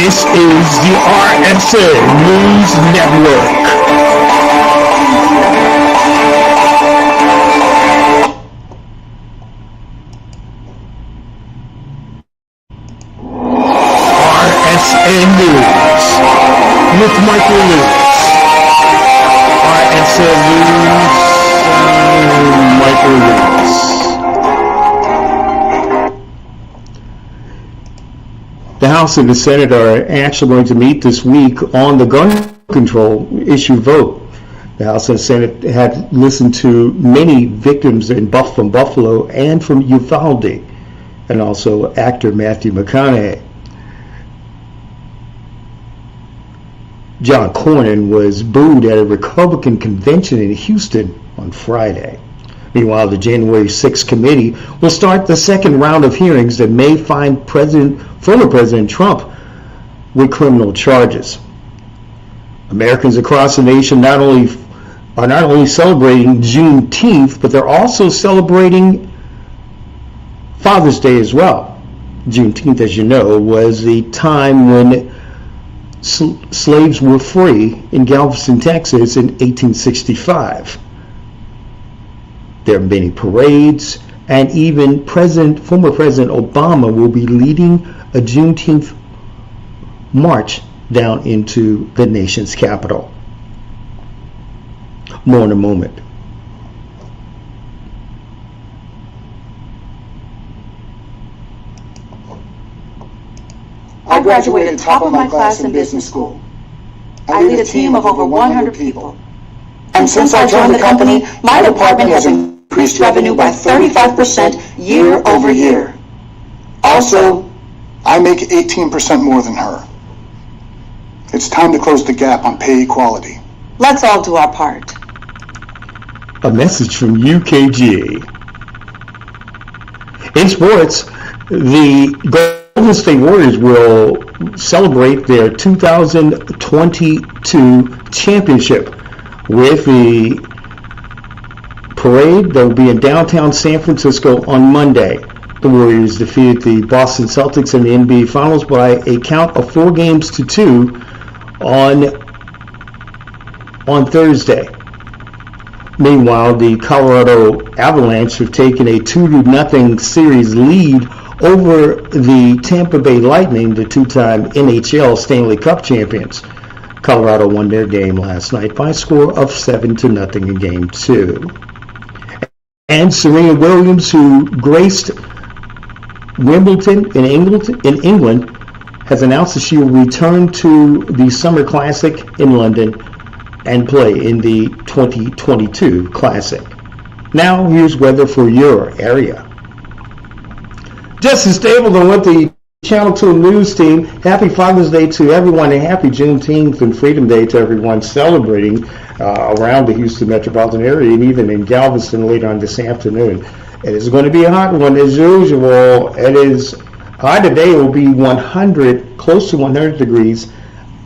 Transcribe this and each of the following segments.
This is the RSN News Network. RSN News with Michael Lewis. RSN News, Michael Lewis. The House and the Senate are actually going to meet this week on the gun control issue vote. The House and Senate had listened to many victims from Buffalo and from Uvalde, and also actor Matthew McConaughey. John Cornyn was booed at a Republican convention in Houston on Friday. Meanwhile, the January 6th committee will start the second round of hearings that may find former President Trump with criminal charges. Americans across the nation are not only celebrating Juneteenth, but they're also celebrating Father's Day as well. Juneteenth, as you know, was the time when slaves were free in Galveston, Texas in 1865. There are many parades, and even former President Obama will be leading a Juneteenth march down into the nation's capital. More in a moment. I graduated top of my class in business school. I lead a team of over 100 people. And since I joined the company, my department has increased revenue by 35% year over year. Also, I make 18% more than her. It's time to close the gap on pay equality. Let's all do our part. A message from UKG. In sports, the Golden State Warriors will celebrate their 2022 championship with the parade that will be in downtown San Francisco on Monday. The Warriors defeated the Boston Celtics in the NBA Finals by a count of 4-2 on Thursday. Meanwhile, the Colorado Avalanche have taken a 2-0 series lead over the Tampa Bay Lightning, the two-time NHL Stanley Cup champions. Colorado won their game last night by a score of 7-0 in Game 2. And Serena Williams, who graced Wimbledon in England, has announced that she will return to the Summer Classic in London and play in the 2022 Classic. Now, here's weather for your area. Justin Stapleton with the Channel 2 News team. Happy Father's Day to everyone, and happy Juneteenth and Freedom Day to everyone celebrating around the Houston metropolitan area and even in Galveston later on this afternoon. It is going to be a hot one as usual. It is high today. It will be 100, close to 100 degrees.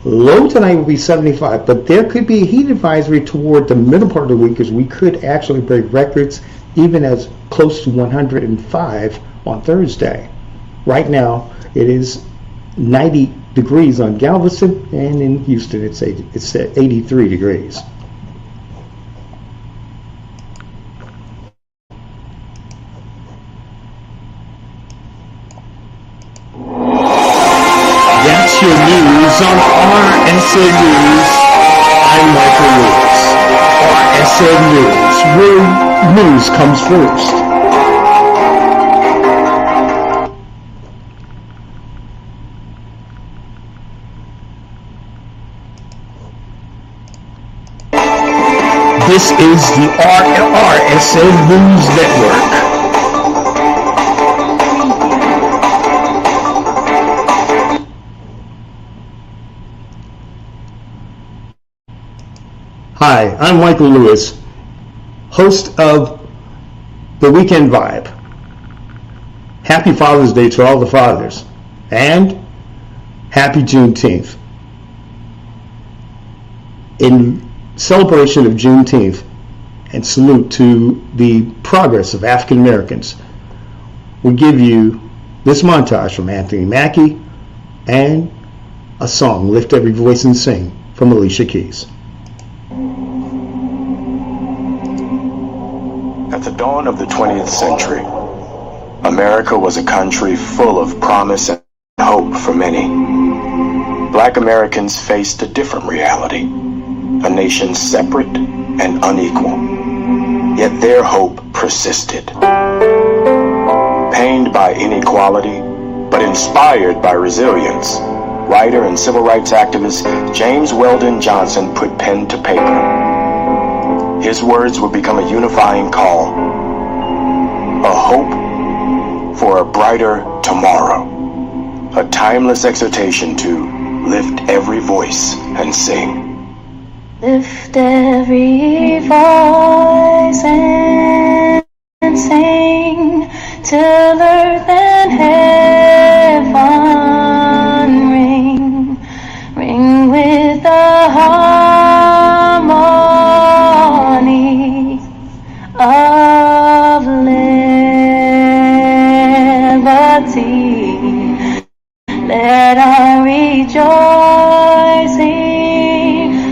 Low tonight will be 75, but there could be a heat advisory toward the middle part of the week as we could actually break records even as close to 105 on Thursday. Right now, it is 90 degrees on Galveston, and in Houston, it's 83 degrees. That's your news on RSN News. I'm Michael Lewis. RSN News, where news comes first. This is the RSN News Network. Hi, I'm Michael Lewis, host of The Weekend Vibe. Happy Father's Day to all the fathers, and happy Juneteenth. In celebration of Juneteenth and salute to the progress of African Americans, we give you this montage from Anthony Mackie and a song, Lift Every Voice and Sing, from Alicia Keys. At the dawn of the 20th century, America was a country full of promise and hope for many. Black Americans faced a different reality, a nation separate and unequal. Yet their hope persisted. Pained by inequality, but inspired by resilience, writer and civil rights activist James Weldon Johnson put pen to paper. His words would become a unifying call, a hope for a brighter tomorrow, a timeless exhortation to lift every voice and sing. Lift every voice and sing till earth and heaven ring with the harmony of liberty. Let our rejoicing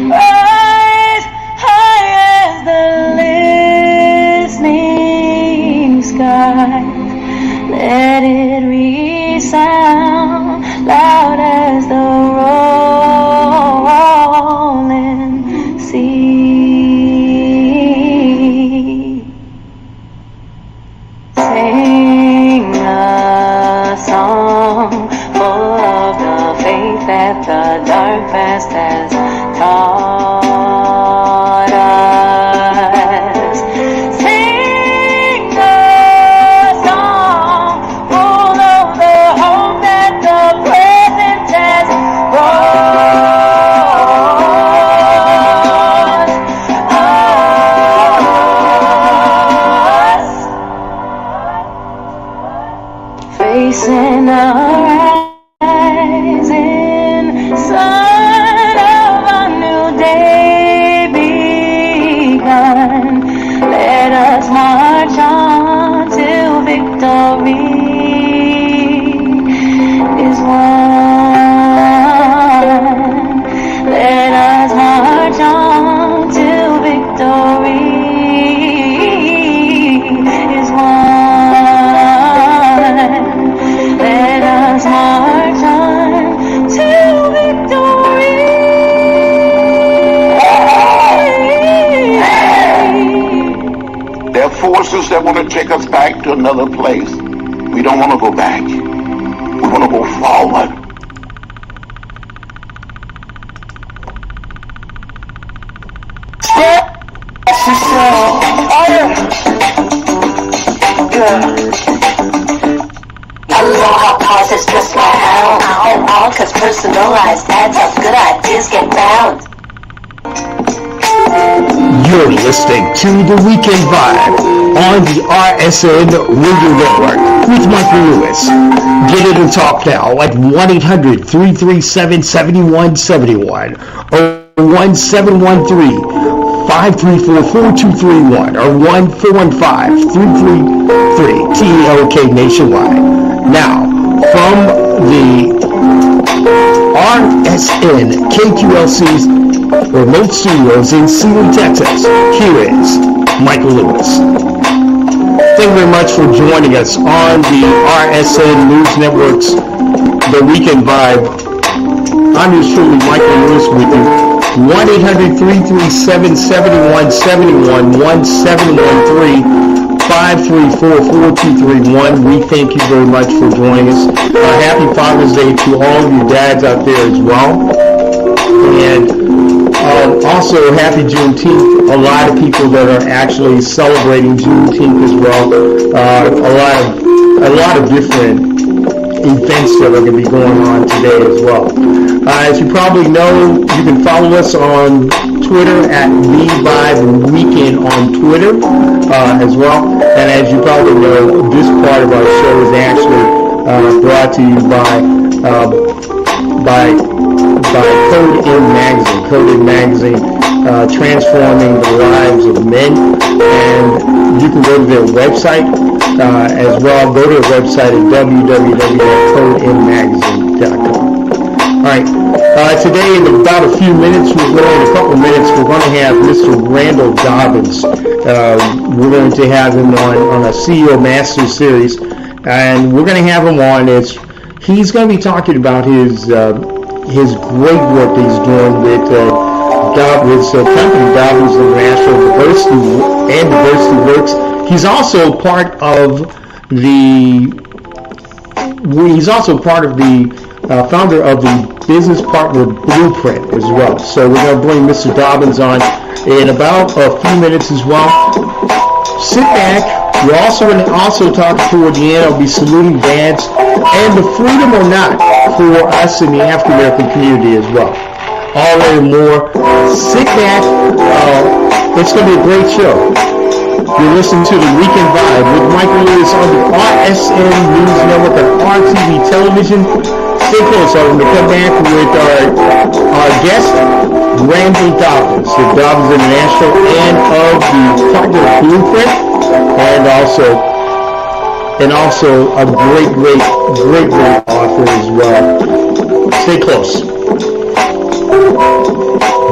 rise high as the listening sky. Let it resound loud as the rolling sea. Sing a song full of the faith that the dark past has taught us. Sing a song full of the hope that the present has brought us. Facing our rising sun of a new day begun. Let us march on till victory is won. Let us march on till victory is won. Let us march on to victory. There are forces that want to take us back to another place. We don't want to go back. We want to go forward. Aloha pauses just like ow, ow, ow, cause personalized ads of good ideas get found. You're listening to The Weekend Vibe on the RSN Radio Network with Michael Lewis. Get in and talk now at 1-800-337-7171 or 1-713-534-4231 or 1-415-333-TELK nationwide. Now, from the RSN KQLC's remote studios in Sealy, Texas, here is Michael Lewis. Thank you very much for joining us on the RSN News Network's The Weekend Vibe. I'm yours truly, Michael Lewis, with you. 1-800-337-7171, 1-713-534-4231. We thank you very much for joining us. Happy Father's Day to all of you dads out there as well. And also, happy Juneteenth. A lot of people that are actually celebrating Juneteenth as well. A lot of different events that are going to be going on today as well. As you probably know, you can follow us on Twitter at TheVibeWeekend on Twitter as well. And as you probably know, this part of our show is actually brought to you by Code In Magazine. Code In Magazine, transforming the lives of men. And you can go to their website as well. Go to their website at www.codeinmagazine.com. All right. Today, in about a few minutes, in a couple of minutes, we're going to have Mr. Randall Dobbins. We're going to have him on a CEO Master Series, and we're going to have him on as he's going to be talking about his great work that he's doing with company Dobbins International Diversity Works. He's also part of the founder of the Business Partner Blueprint as well. So we're going to bring Mr. Dobbins on in about a few minutes as well. Sit back. We're also going to talk toward the end. I'll be saluting dads and the freedom or not for us in the African American community as well. All that and more. Sit back. It's going to be a great show. You're listening to the Weekend Vibe with Michael Lewis on the RSN News Network and RTV Television. Stay close. I'm going to come back with our guest, Randall Dobbins, the Dobbins International and of the Partner Blueprint, and also a great author as well. Stay close.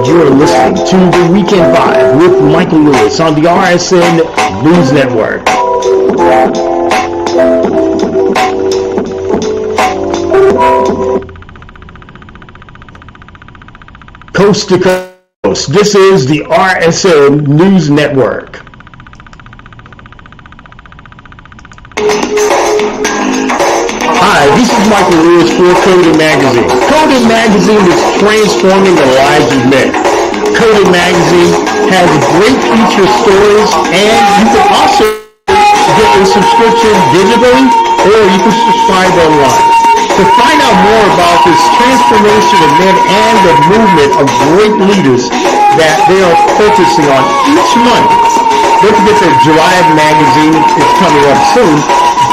You're listening to The Weekend Vibe with Michael Lewis on the RSN News Network. Coast to coast, this is the RSN News Network. Hi, this is Michael Lewis for Coded Magazine. Coded Magazine is transforming the lives of men. Coded Magazine has great feature stories, and you can also get a subscription digitally, or you can subscribe online. To find out more about this transformation of men and the movement of great leaders that they are focusing on each month, don't forget the Drive magazine is coming up soon.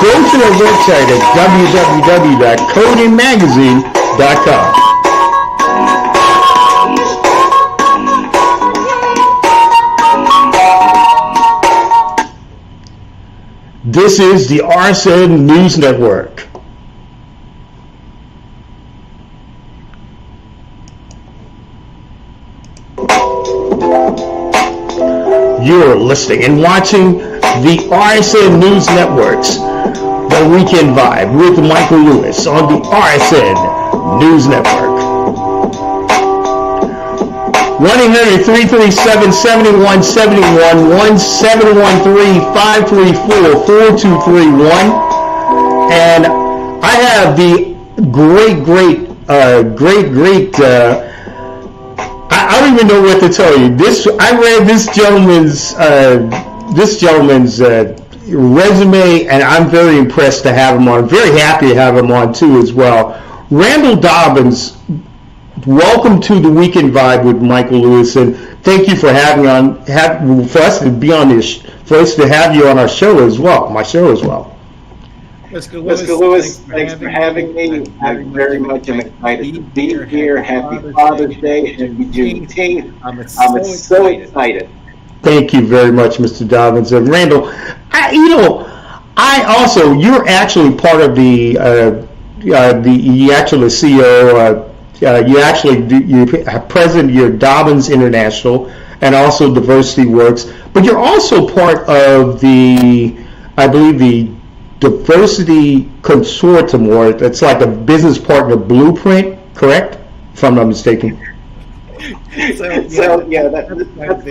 Go to their website at www.codedmagazine.com. This is the RSN News Network. You're listening and watching the RSN News Network's The Weekend Vibe with Michael Lewis on the RSN News Network. 1-800-337-7171, 1-713-534-4231. And I have the great, I don't even know what to tell you. I read this gentleman's resume, and I'm very impressed to have him on. I'm very happy to have him on too as well. Randall Dobbins, welcome to the Weekend Vibe with Michael Lewis, and thank you for having for us to have you on our show as well. My show as well. Mr. Lewis, thanks for having me. I very much am excited to be here. Happy Father's Day, happy Juneteenth. I'm so excited. Thank you very much, Mr. Dobbins. And Randall, you're actually part of the CEO, you president, you're Dobbins International and also Diversity Works, but you're also part of the Diversity Consortium, or it's like a Business Partner Blueprint, correct? If I'm not mistaken. That's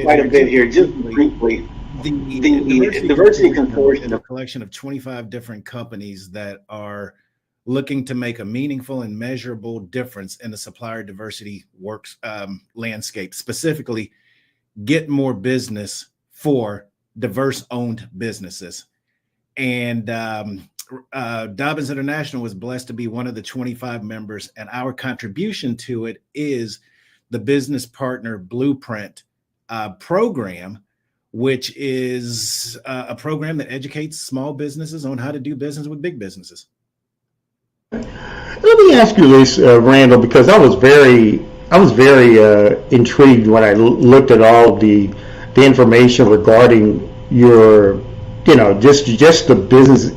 quite a bit here. Just briefly, the Diversity Consortium is a collection of 25 different companies that are looking to make a meaningful and measurable difference in the supplier diversity works landscape, specifically get more business for diverse-owned businesses. And Dobbins International was blessed to be one of the 25 members, and our contribution to it is the Business Partner Blueprint program, which is a program that educates small businesses on how to do business with big businesses. Let me ask you this, Randall, because I was very intrigued when I looked at all of the information regarding your, just the business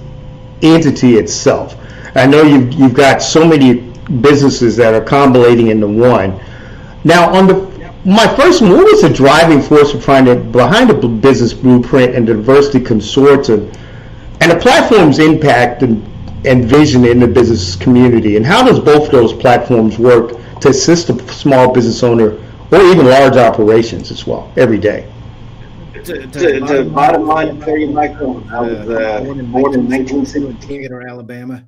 entity itself. I know you've got so many businesses that are combinating into one. Now, my first one, what was the driving force behind the business blueprint and the diversity consortium, and the platform's impact and vision in the business community, and how does both of those platforms work to assist the small business owner or even large operations as well every day? To bottom line, tell you, Michael, I was born in 1962. Alabama.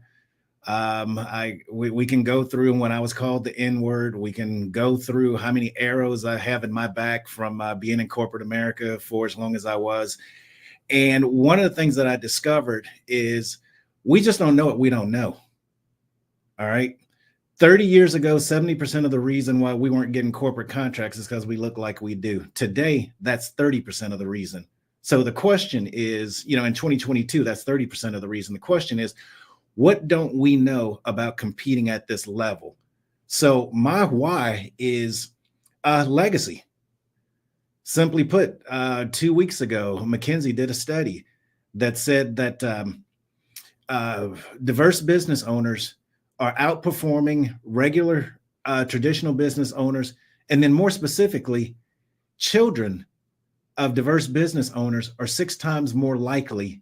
We can go through when I was called the N-word. We can go through how many arrows I have in my back from being in corporate America for as long as I was. And one of the things that I discovered is we just don't know what we don't know. All right. 30 years ago, 70% of the reason why we weren't getting corporate contracts is because we look like we do. Today, that's 30% of the reason. So the question is, in 2022, that's 30% of the reason. The question is, what don't we know about competing at this level? So my why is legacy. Simply put, 2 weeks ago, McKinsey did a study that said that diverse business owners are outperforming regular traditional business owners. And then more specifically, children of diverse business owners are 6 times more likely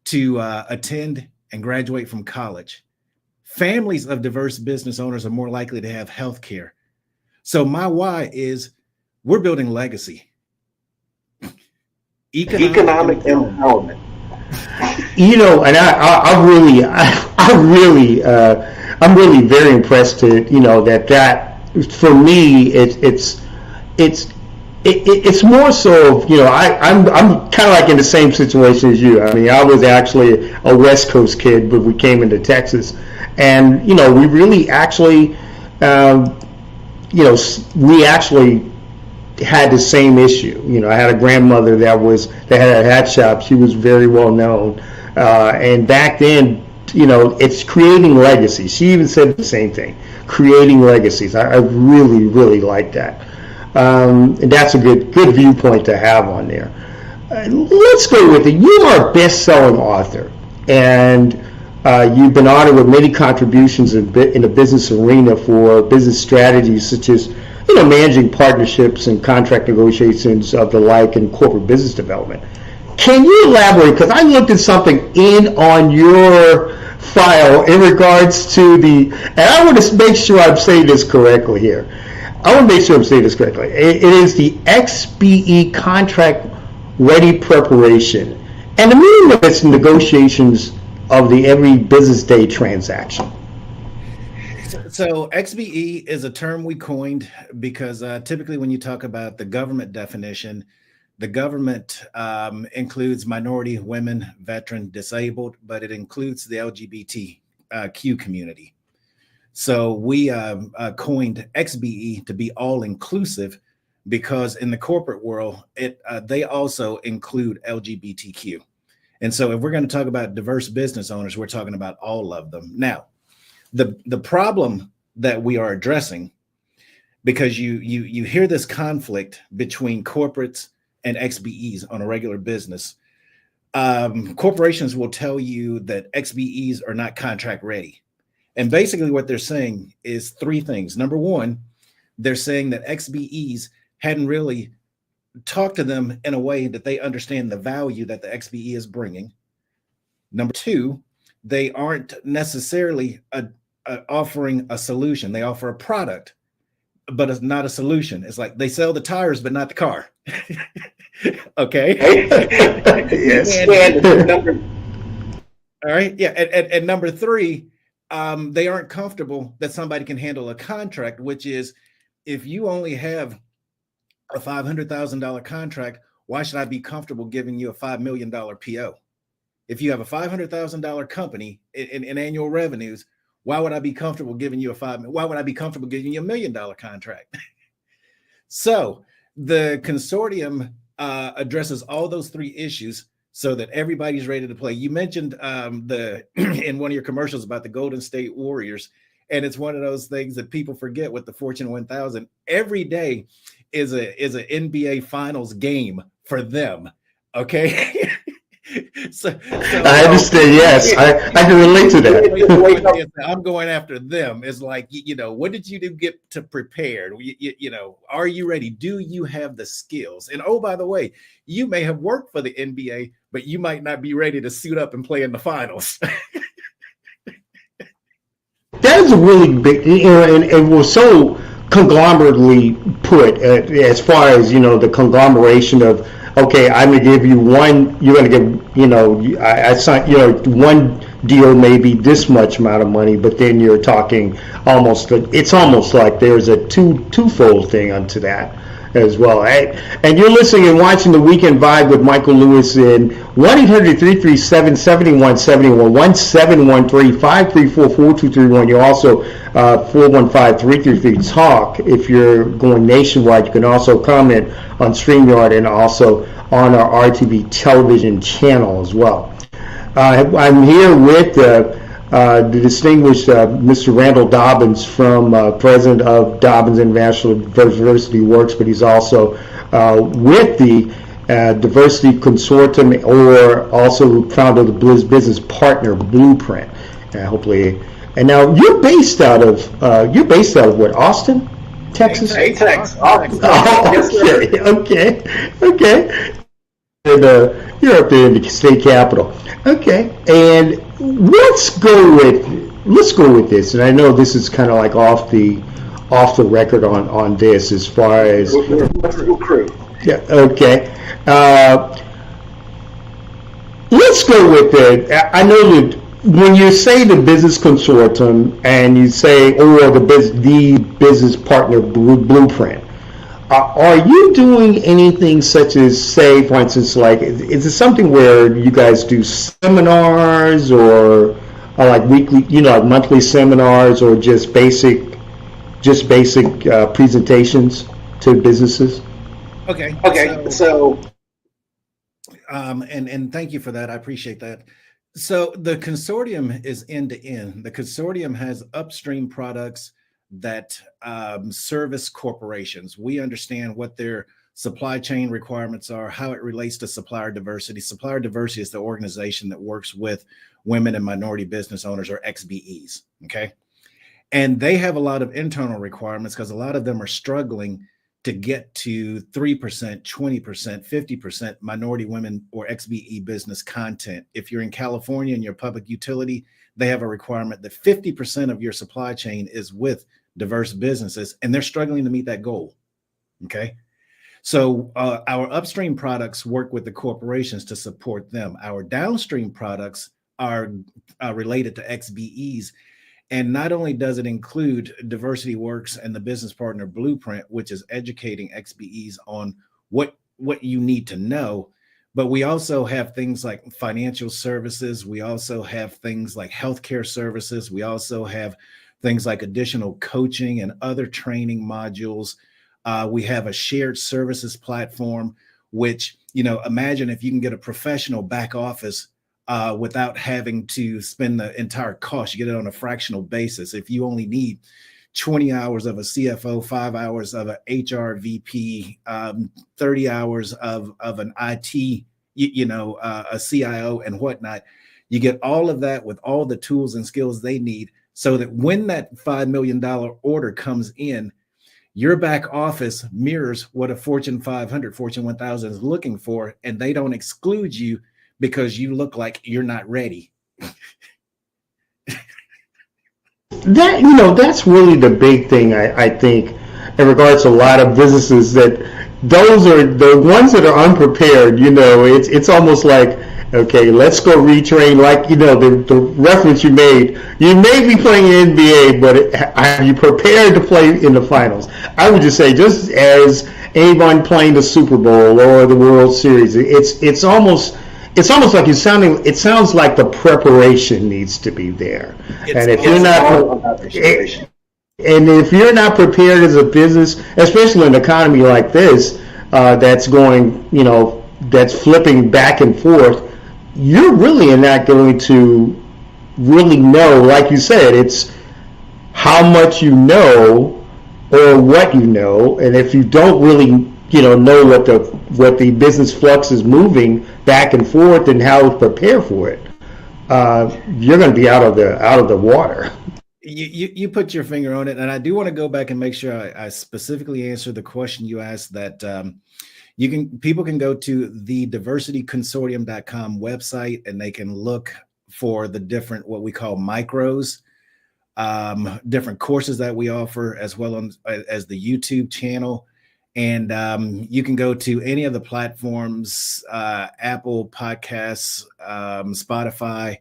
to attend and graduate from college. Families of diverse business owners are more likely to have health care. So my why is we're building legacy. Economic empowerment. And I'm really very impressed that for me it's more so of, I'm kind of like in the same situation as you. I mean, I was actually a West Coast kid, but we came into Texas, and we really actually we actually had the same issue. I had a grandmother that had a hat shop. She was very well known, and back then, it's creating legacies. She even said the same thing, creating legacies. I really, really like that. And that's a good viewpoint to have on there. Let's go with it. You are a best-selling author, and you've been honored with many contributions in the business arena for business strategies such as managing partnerships and contract negotiations of the like in corporate business development. Can you elaborate? Because I looked at something on your file in regards to and I want to make sure I'm saying this correctly here. It is the XBE contract ready preparation and the meaning of its negotiations of the every business day transaction. So XBE is a term we coined because typically when you talk about the government definition, the government includes minority, women, veteran, disabled, but it includes the LGBTQ community. So we coined XBE to be all inclusive because in the corporate world, they also include LGBTQ. And so if we're going to talk about diverse business owners, we're talking about all of them. Now, the problem that we are addressing, because you hear this conflict between corporates and XBEs on a regular business, corporations will tell you that XBEs are not contract ready. And basically what they're saying is 3 things. Number one, they're saying that XBEs hadn't really talked to them in a way that they understand the value that the XBE is bringing. Number 2, they aren't necessarily offering a solution. They offer a product, but it's not a solution. It's like they sell the tires, but not the car. Okay. Yes. All right. Yeah. And number 3, they aren't comfortable that somebody can handle a contract, which is if you only have a $500,000 contract, why should I be comfortable giving you a $5 million PO? If you have a $500,000 company in annual revenues, why would I be comfortable giving you why would I be comfortable giving you $1 million contract? So the consortium addresses all those 3 issues so that everybody's ready to play. You mentioned in one of your commercials about the Golden State Warriors, and it's one of those things that people forget with the Fortune 1000. Every day is an NBA Finals game for them. Okay. I understand. Yes, I can relate to that. I'm going after them. It's like, what did you do get to prepare? Are you ready? Do you have the skills? And oh, by the way, you may have worked for the NBA, but you might not be ready to suit up and play in the finals. That is a really big, and it was so conglomerately put as far as, the conglomeration of, okay, I'm going to give you one, you're going to give, I signed, one deal may be this much amount of money, but then you're talking it's almost like there's a twofold thing onto that as well. And you're listening and watching The Weekend Vibe with Michael Lewis in 1-800-337-7171, 1713-534-4231. You're also 415-333-TALK. If you're going nationwide, you can also comment on StreamYard and also on our RTV television channel as well. I'm here with the distinguished Mr. Randall Dobbins, president of Dobbins International Diversity Works, but he's also with the Diversity Consortium, or also founder of the Business Partner Blueprint. Hopefully, and now you're based out of what, Austin, Texas? Texas. Okay. And you're up there in the state capital. Okay, and let's go with this. And I know this is kind of like off the record on this, as far as crew. Yeah. Okay. Let's go with it. I know that when you say the Business Consortium and you say, or the Business Partner Blueprint, are you doing anything such as, say, for instance, like, is it something where you guys do seminars or like weekly, like monthly seminars, or just basic presentations to businesses? Okay. So and thank you for that. I appreciate that. So the consortium is end to end. The consortium has upstream products that service corporations. We understand what their supply chain requirements are, how it relates to supplier diversity. Supplier diversity is the organization that works with women and minority business owners, or XBEs. Okay. And they have a lot of internal requirements because a lot of them are struggling to get to 3%, 20%, 50% minority women or XBE business content. If you're in California and you're a public utility, they have a requirement that 50% of your supply chain is with diverse businesses, and they're struggling to meet that goal. Okay. So our upstream products work with the corporations to support them. Our downstream products are related to XBEs. And not only does it include Diversity Works and the Business Partner Blueprint, which is educating XBEs on what you need to know, but we also have things like financial services. We also have things like healthcare services. We also have things like additional coaching and other training modules. We have a shared services platform, which, imagine if you can get a professional back office without having to spend the entire cost. You get it on a fractional basis. If you only need 20 hours of a CFO, 5 hours of an HR VP, 30 hours of an IT, a CIO and whatnot, you get all of that with all the tools and skills they need, so that when that $5 million order comes in, your back office mirrors what a Fortune 500, Fortune 1000 is looking for, and they don't exclude you because you look like you're not ready. That's really the big thing, I think, in regards to a lot of businesses, that those are the ones that are unprepared. It's almost like, okay, let's go retrain. Like, the reference you made, you may be playing in NBA, but are you prepared to play in the finals? I would just say, just as anyone playing the Super Bowl or the World Series, it's almost like it sounds like the preparation needs to be there. And if you're not prepared as a business, especially in an economy like this, that's going, that's flipping back and forth, you're really not going to really know. Like you said, it's how much you know or what you know. And if you don't really know what the business flux is moving back and forth and how to prepare for it, you're going to be out of the water. You put your finger on it, and I do want to go back and make sure I specifically answer the question you asked. That people can go to the diversityconsortium.com website, and they can look for the different, what we call micros, different courses that we offer, as well as the YouTube channel. And you can go to any of the platforms, Apple Podcasts, Spotify,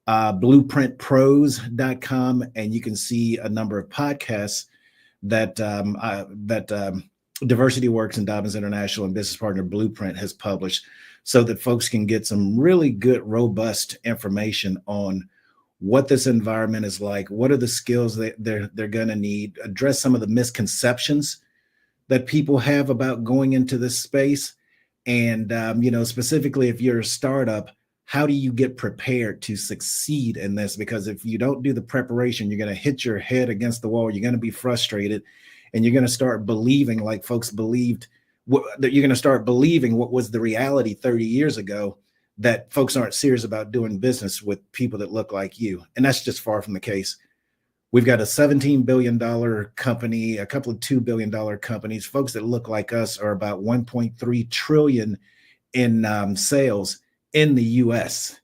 blueprintpros.com, and you can see a number of podcasts that Diversity Works and Dobbins International and business partner Blueprint has published, so that folks can get some really good, robust information on what this environment is like, what are the skills that they're going to need, address some of the misconceptions that people have about going into this space. And, specifically if you're a startup, how do you get prepared to succeed in this? Because if you don't do the preparation, you're going to hit your head against the wall. You're going to be frustrated, and you're going to start believing like folks believed. That you're going to start believing what was the reality 30 years ago, that folks aren't serious about doing business with people that look like you. And that's just far from the case. We've got a $17 billion company, a couple of $2 billion companies. Folks that look like us are about 1.3 trillion in sales in the US.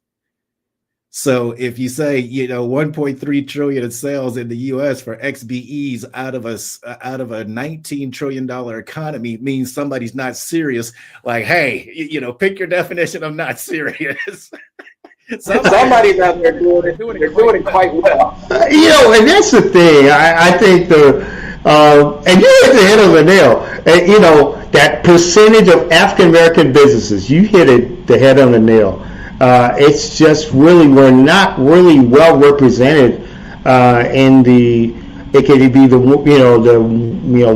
So if you say, 1.3 trillion in sales in the US for XBEs out of a $19 trillion economy means somebody's not serious. Like, hey, pick your definition of not serious. Somebody's out there doing it quite well. And that's the thing. I think and you hit the head on the nail. That percentage of African American businesses, you hit the head on the nail. It's just really, we're not really well represented in the, it could be the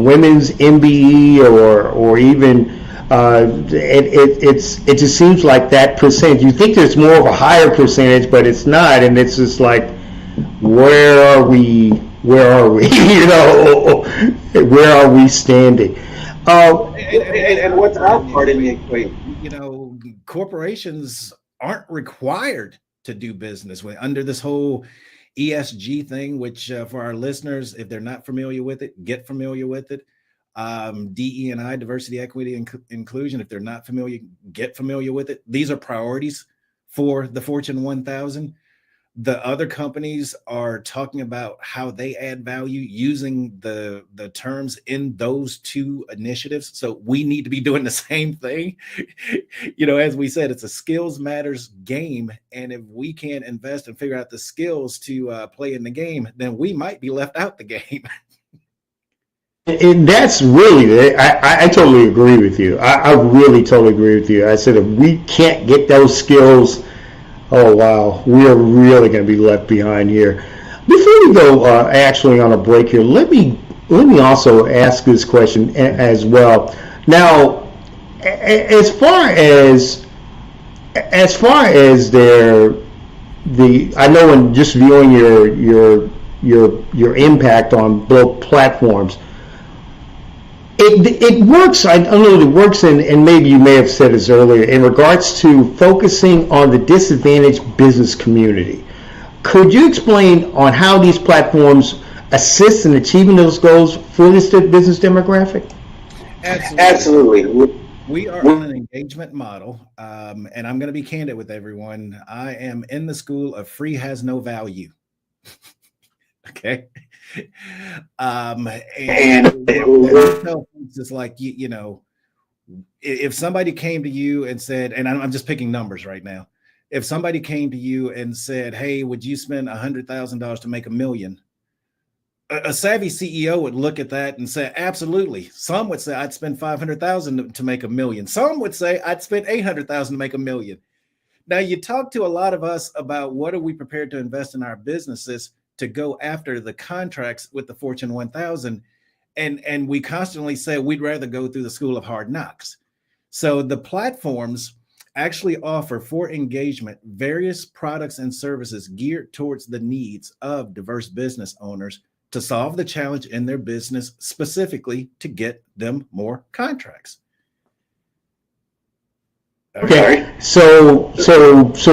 women's MBE or even it just seems like that percentage. You think there's more of a higher percentage, but it's not, and it's just like, where are we? Where are we standing? And what's our part in the equation? Corporations aren't required to do business with under this whole ESG thing, which for our listeners, if they're not familiar with it, get familiar with it. DE&I, diversity, equity, and inclusion. If they're not familiar, get familiar with it. These are priorities for the Fortune 1000. The other companies are talking about how they add value using the terms in those two initiatives. So we need to be doing the same thing. As we said, it's a skills matters game. And if we can't invest and figure out the skills to play in the game, then we might be left out the game. And that's really, I totally agree with you. I really totally agree with you. I said, if we can't get those skills, oh wow, we are really going to be left behind here. Before we go actually on a break here, let me also ask this question as well. Now, as far as I know in just viewing your impact on both platforms, it works. I don't know if it works, and maybe you may have said this earlier, in regards to focusing on the disadvantaged business community. Could you explain on how these platforms assist in achieving those goals for this business demographic? Absolutely. We are on an engagement model, and I'm going to be candid with everyone. I am in the school of free has no value. Okay. And it's like, if somebody came to you and said, and I'm just picking numbers right now. If somebody came to you and said, hey, would you spend $100,000 to make $1 million? A savvy CEO would look at that and say, absolutely. Some would say I'd spend $500,000 to make $1 million. Some would say I'd spend $800,000 to make $1 million. Now you talk to a lot of us about what are we prepared to invest in our businesses to go after the contracts with the Fortune 1000. And we constantly say we'd rather go through the school of hard knocks. So the platforms actually offer for engagement various products and services geared towards the needs of diverse business owners to solve the challenge in their business, specifically to get them more contracts. Okay, so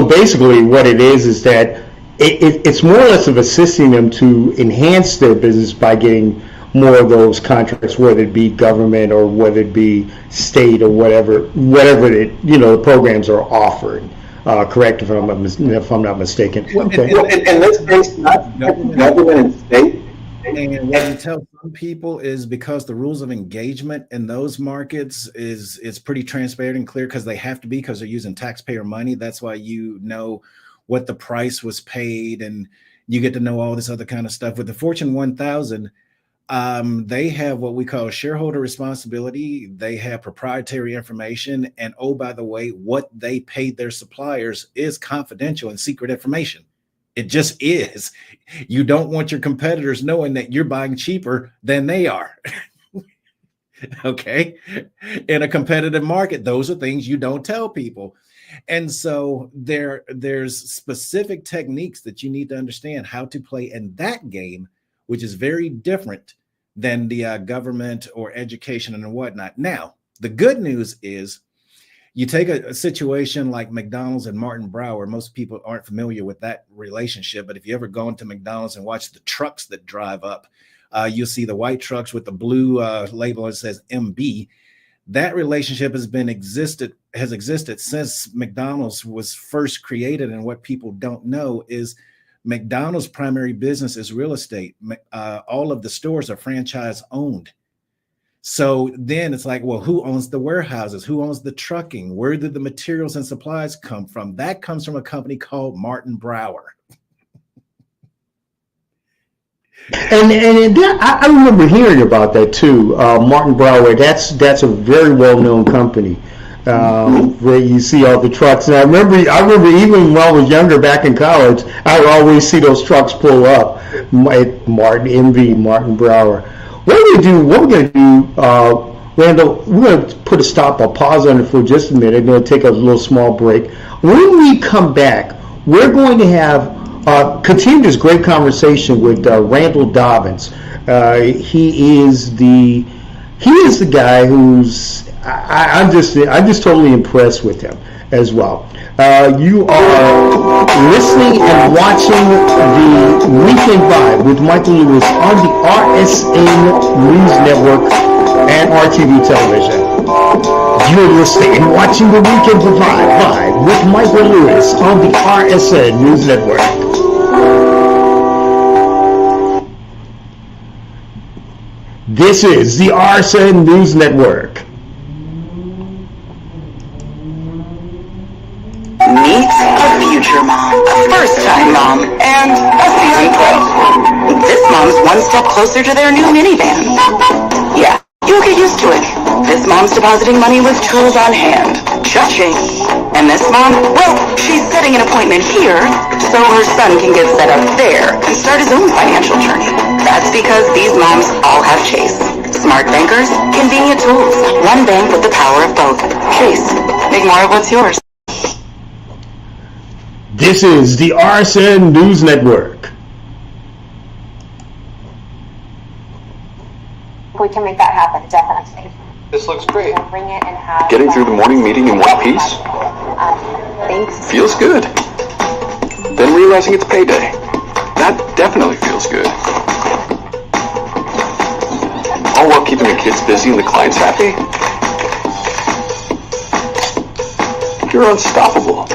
basically what it is that it's more or less of assisting them to enhance their business by getting more of those contracts, whether it be government or whether it be state or whatever the programs are offered. Correct if I'm not mistaken. Okay. And this case, not government and state. And what you tell some people is because the rules of engagement in those markets is pretty transparent and clear because they have to be because they're using taxpayer money. That's why you know what the price was paid and you get to know all this other kind of stuff. With the Fortune 1000, they have what we call shareholder responsibility. They have proprietary information. And oh, by the way, what they paid their suppliers is confidential and secret information. It just is. You don't want your competitors knowing that you're buying cheaper than they are. Okay. In a competitive market, those are things you don't tell people. And so there's specific techniques that you need to understand how to play in that game, which is very different than the government or education and whatnot. Now, the good news is you take a situation like McDonald's and Martin Brower. Most people aren't familiar with that relationship, but if you ever go into McDonald's and watch the trucks that drive up, you'll see the white trucks with the blue label that says MB. That relationship has existed since McDonald's was first created. And what people don't know is McDonald's primary business is real estate. All of the stores are franchise owned. So then it's like, well, who owns the warehouses? Who owns the trucking? Where did the materials and supplies come from? That comes from a company called Martin Brower. And I remember hearing about that too. Martin Brower, that's a very well-known company where you see all the trucks. And I remember even when I was younger back in college, I would always see those trucks pull up. Martin Brower. What we're going to do, Randall, we're going to put a pause on it for just a minute. We're going to take a little small break. When we come back, we're going to have continue this great conversation with Randall Dobbins. He is the guy who's I'm just totally impressed with him as well. You are listening and watching the Weekend Vibe with Michael Lewis on the RSN News Network and RTV Television. You're listening and watching the Weekend Vibe with Michael Lewis on the RSN News Network. This is the RSN News Network. Meet a future mom, a first-time mom, and a seasoned pro. This mom's one step closer to their new minivan. Yeah, you'll get used to it. This mom's depositing money with tools on hand. Cha-ching. And this mom, well, she's setting an appointment here so her son can get set up there and start his own financial journey. That's because these moms all have Chase. Smart bankers, convenient tools. One bank with the power of both. Chase, make more of what's yours. This is the RSN News Network. We can make that happen, definitely. This looks great. Bring it and have Getting through the morning meeting in one piece thanks. feels good. Then realizing it's payday. That definitely feels good. All while keeping the kids busy and the clients happy. You're unstoppable.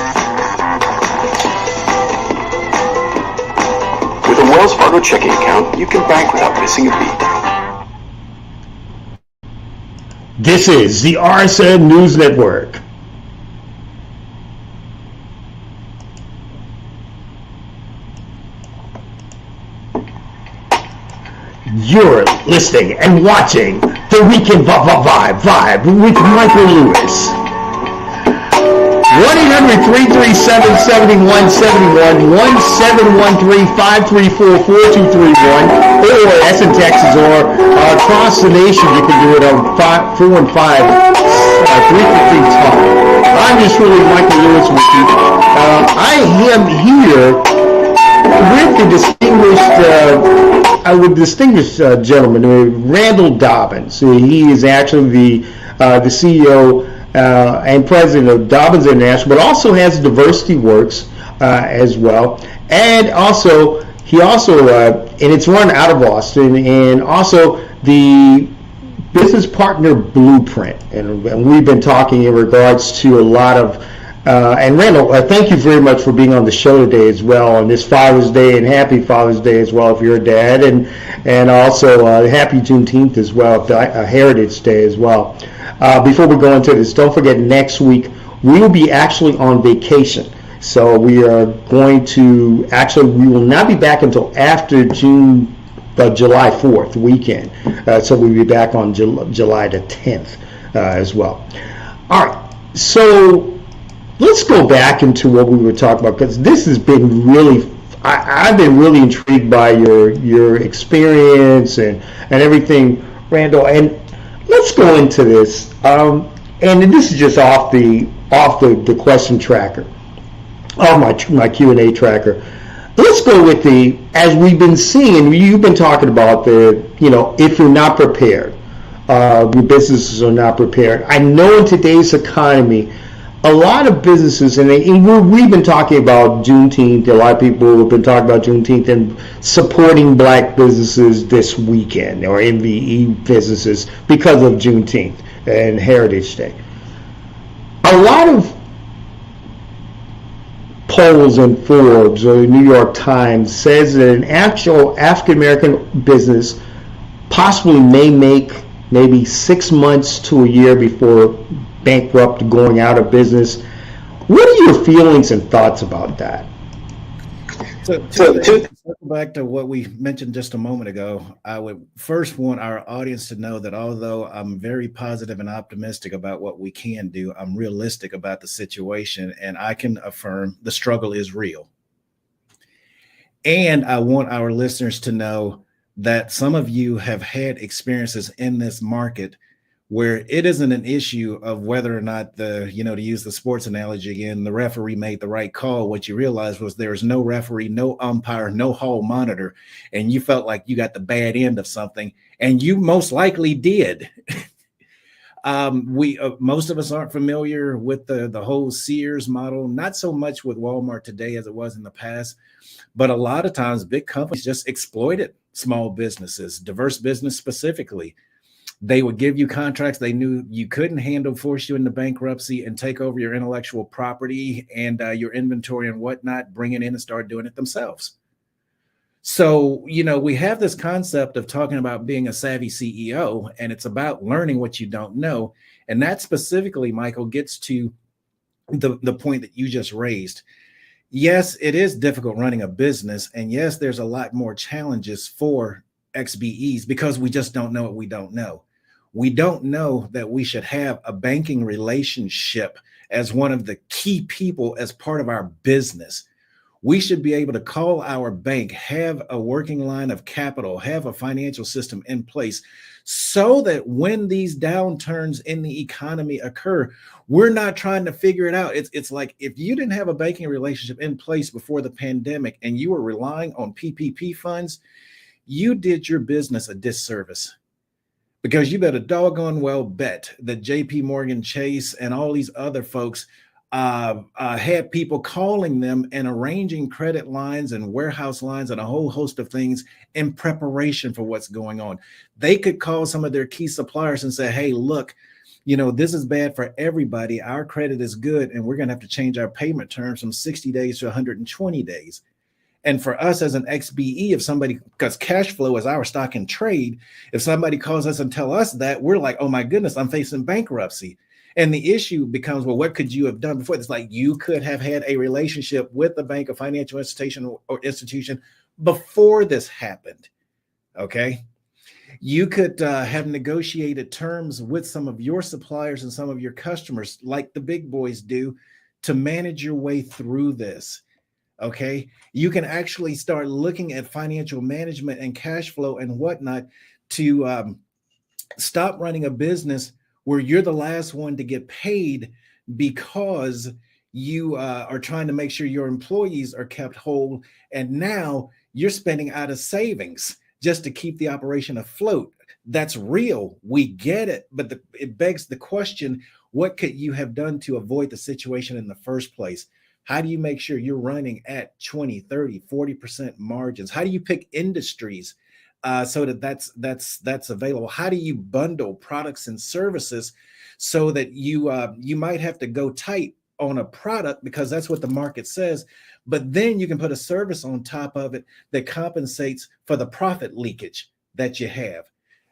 With a Wells Fargo checking account, you can bank without missing a beat. This is the RSN News Network. You're listening and watching the Weekend Vibe with Michael Lewis. 1-800-337-7171, 1-713-534-4231, or that's in Texas, or across the nation you can do it on 415-353-TALK. I'm just really Michael Lewis with you. I am here with the distinguished gentleman, Randall Dobbins. He is actually the CEO and president of Dobbins International, but also has Diversity Works as well. And also, and it's run out of Austin, and also the Business Partner Blueprint. And we've been talking in regards to a lot of, and Randall, thank you very much for being on the show today as well on this Father's Day, and happy Father's Day as well if you're a dad, and also happy Juneteenth as well, Heritage Day as well. Before we go into this, don't forget next week we will be actually on vacation. So we are going to, we will not be back until after July 4th weekend. So we'll be back on July the 10th as well. All right, so let's go back into what we were talking about, because this has been really, I've been really intrigued by your experience and everything, Randall. And let's go into this. And this is just off the question tracker. My Q&A tracker. Let's go with as we've been seeing, you've been talking about if you're not prepared, your businesses are not prepared. I know in today's economy, a lot of businesses, and we've been talking about Juneteenth, a lot of people have been talking about Juneteenth and supporting black businesses this weekend, or MVE businesses, because of Juneteenth and Heritage Day. A lot of polls in Forbes or the New York Times says that an actual African-American business possibly may make maybe 6 months to a year before bankrupt, going out of business. What are your feelings and thoughts about that? So to circle back to what we mentioned just a moment ago, I would first want our audience to know that although I'm very positive and optimistic about what we can do, I'm realistic about the situation, and I can affirm the struggle is real. And I want our listeners to know that some of you have had experiences in this market where it isn't an issue of whether or not to use the sports analogy again, the referee made the right call. What you realized was there was no referee, no umpire, no hall monitor, and you felt like you got the bad end of something, and you most likely did. Most of us aren't familiar with the whole Sears model, not so much with Walmart today as it was in the past, but a lot of times big companies just exploited small businesses, diverse business specifically. They would give you contracts they knew you couldn't handle, force you into bankruptcy, and take over your intellectual property and your inventory and whatnot, bring it in and start doing it themselves. So, we have this concept of talking about being a savvy CEO, and it's about learning what you don't know. And that specifically, Michael, gets to the point that you just raised. Yes, it is difficult running a business. And yes, there's a lot more challenges for XBEs because we just don't know what we don't know. We don't know that we should have a banking relationship as one of the key people as part of our business. We should be able to call our bank, have a working line of capital, have a financial system in place so that when these downturns in the economy occur, we're not trying to figure it out. It's like if you didn't have a banking relationship in place before the pandemic and you were relying on PPP funds, you did your business a disservice, because you better doggone well bet that JP Morgan Chase and all these other folks had people calling them and arranging credit lines and warehouse lines and a whole host of things in preparation for what's going on. They could call some of their key suppliers and say, hey, look, this is bad for everybody. Our credit is good, and we're going to have to change our payment terms from 60 days to 120 days. And for us as an XBE, if somebody, because cash flow is our stock and trade, if somebody calls us and tell us that, we're like, oh my goodness, I'm facing bankruptcy. And the issue becomes, well, what could you have done before? It's like you could have had a relationship with the bank, a financial institution before this happened. Okay. You could have negotiated terms with some of your suppliers and some of your customers, like the big boys do, to manage your way through this. Okay, you can actually start looking at financial management and cash flow and whatnot to stop running a business where you're the last one to get paid because you are trying to make sure your employees are kept whole. And now you're spending out of savings just to keep the operation afloat. That's real. We get it. But it begs the question, What could you have done to avoid the situation in the first place? How do you make sure you're running at 20, 30, 40% margins? How do you pick industries so that that's available? How do you bundle products and services so that you might have to go tight on a product because that's what the market says, but then you can put a service on top of it that compensates for the profit leakage that you have.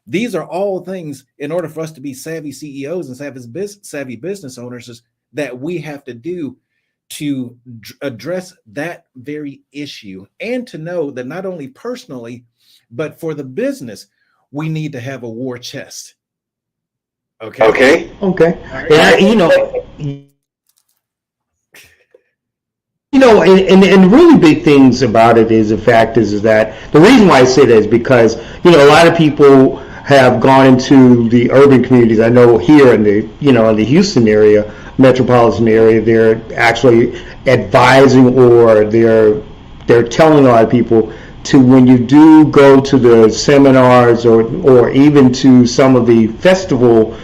These are all things in order for us to be savvy CEOs and savvy business owners is that we have to do to address that very issue, and to know that not only personally, but for the business, we need to have a war chest. Okay. Yeah, and really big things about it is the fact is that the reason why I say that is because, a lot of people have gone into the urban communities. I know here in the, in the Houston area, metropolitan area, they're actually advising or they're telling a lot of people to, when you do go to the seminars or even to some of the festival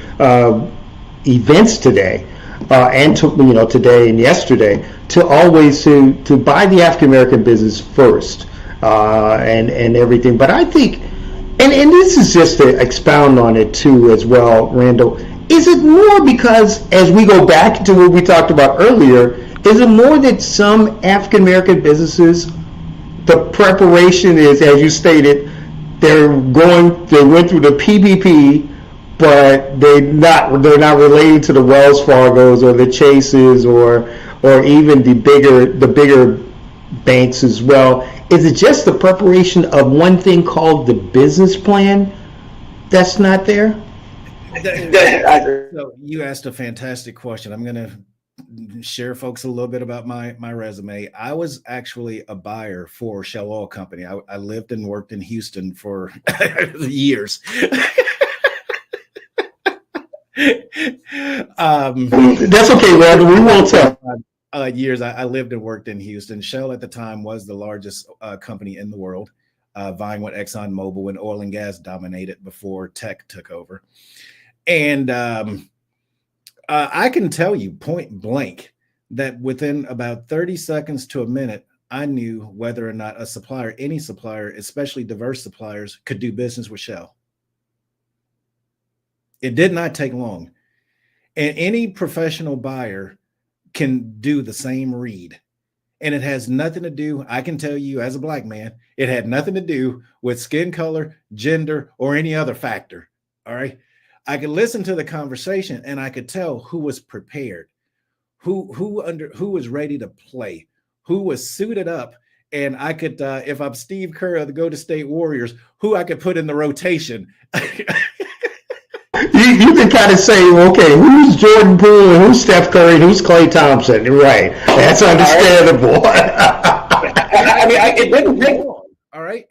events today, and today and yesterday, to always to buy the African American business first, and everything. But I think, and this is just to expound on it too as well, Randall. Is it more because, as we go back to what we talked about earlier, is it more that some African American businesses, the preparation is, as you stated, they went through the PPP, but they're not related to the Wells Fargos or the Chases or even the bigger banks as well? Is it just the preparation of one thing called the business plan that's not there? So you asked a fantastic question. I'm going to share folks a little bit about my resume. I was actually a buyer for Shell Oil Company. I lived and worked in Houston for years. That's okay, Randall. We won't tell. Years I lived and worked in Houston. Shell at the time was the largest company in the world, vying with ExxonMobil when oil and gas dominated before tech took over. And I can tell you point blank that within about 30 seconds to a minute, I knew whether or not a supplier, any supplier, especially diverse suppliers, could do business with Shell. It did not take long. And any professional buyer can do the same read. And it has nothing to do, I can tell you as a Black man, it had nothing to do with skin color, gender, or any other factor. All right. I could listen to the conversation and I could tell who was prepared, who was ready to play, who was suited up. And I could, if I'm Steve Kerr of the Golden State Warriors, who I could put in the rotation. You can kind of say, okay, who's Jordan Poole and who's Steph Curry and who's Klay Thompson? Right. That's understandable. I mean, it didn't take long. All right.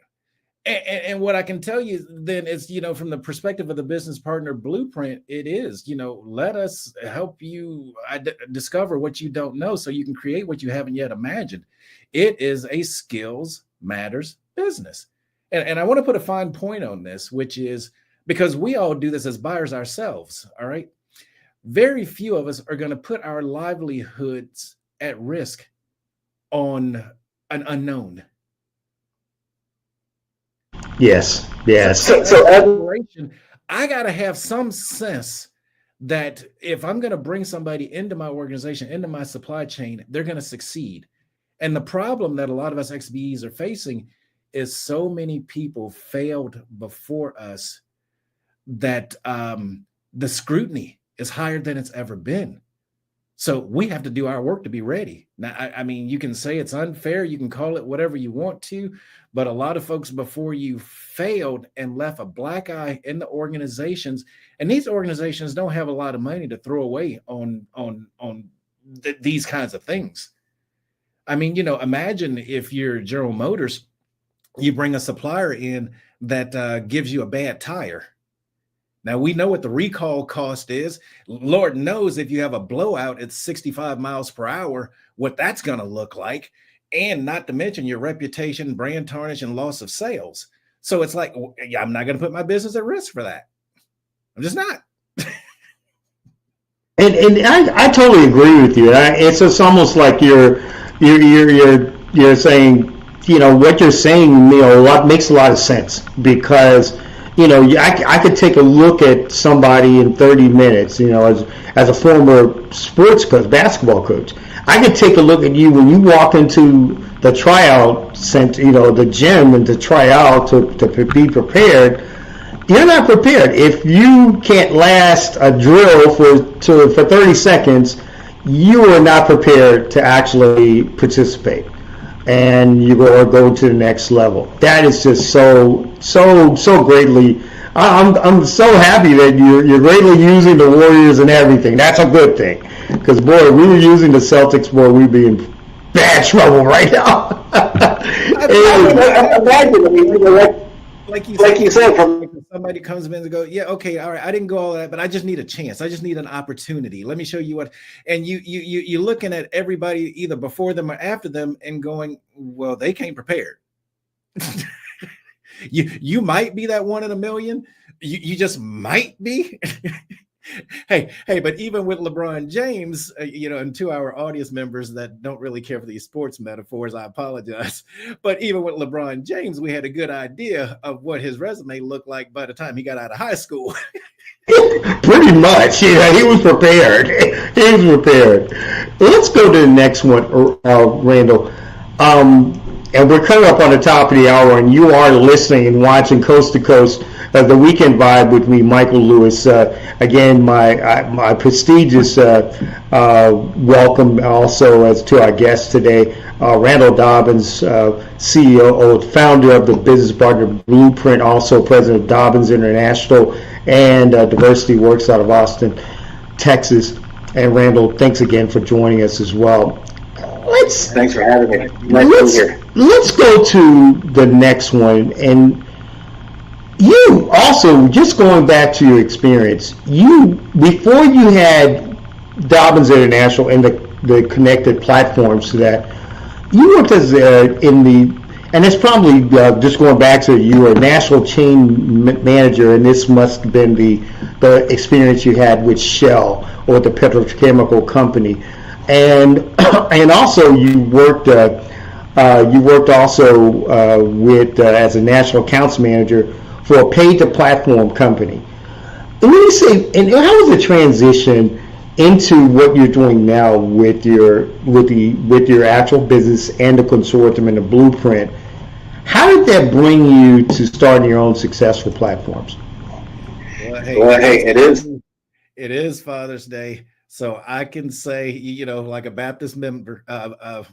And what I can tell you then is, from the perspective of the business partner blueprint, it is, let us help you discover what you don't know so you can create what you haven't yet imagined. It is a skills matters business. And I want to put a fine point on this, which is because we all do this as buyers ourselves. All right. Very few of us are going to put our livelihoods at risk on an unknown. Yes. So I got to have some sense that if I'm going to bring somebody into my organization, into my supply chain, they're going to succeed. And the problem that a lot of us XBEs are facing is so many people failed before us that the scrutiny is higher than it's ever been. So we have to do our work to be ready. Now, I mean, you can say it's unfair. You can call it whatever you want to, but a lot of folks before you failed and left a black eye in the organizations. And these organizations don't have a lot of money to throw away on these kinds of things. I mean, imagine if you're General Motors, you bring a supplier in that gives you a bad tire. Now, we know what the recall cost is. Lord knows if you have a blowout at 65 miles per hour, what that's going to look like. And not to mention your reputation, brand tarnish, and loss of sales. So it's like, I'm not going to put my business at risk for that. I'm just not. And I totally agree with you. It's just almost like you're saying, what you're saying, what makes a lot of sense because, I could take a look at somebody in 30 minutes, as a former sports coach, basketball coach. I could take a look at you when you walk into the tryout center, the gym, and to try out to be prepared. You're not prepared. If you can't last a drill for 30 seconds, you are not prepared to actually participate, and you go to the next level. That is just so greatly. I'm so happy that you're greatly using the Warriors and everything. That's a good thing, because boy, if we were using the Celtics, boy, we'd be in bad trouble right now. Like you said, from somebody comes in and go, yeah, okay, all right, I didn't go all that, but I just need a chance. I just need an opportunity. Let me show you what. And you're looking at everybody either before them or after them and going, well, they came prepared. you might be that one in a million. You just might be. Hey, but even with LeBron James, and to our audience members that don't really care for these sports metaphors, I apologize. But even with LeBron James, we had a good idea of what his resume looked like by the time he got out of high school. Pretty much, yeah, he was prepared. Let's go to the next one, Randall. And we're coming up on the top of the hour, and you are listening and watching Coast to Coast, the Weekend Vibe with me, Michael Lewis. Again, my prestigious welcome also as to our guest today, Randall Dobbins, CEO, founder of the Business Partner Blueprint, also president of Dobbins International and Diversity Works out of Austin, Texas. And Randall, thanks again for joining us as well. Thanks for having me. Nice to be here. Let's go to the next one. And you also, just going back to your experience, before you had Dobbins International and the connected platforms to that, you worked as and it's probably just going back to you were a national chain manager, and this must have been the experience you had with Shell or the petrochemical company. And also you worked also with as a national accounts manager for a pay-to-platform company. And let me say, and how was the transition into what you're doing now with your actual business and the consortium and the blueprint? How did that bring you to starting your own successful platforms? Well, hey, it is Father's Day. So I can say, like a Baptist member,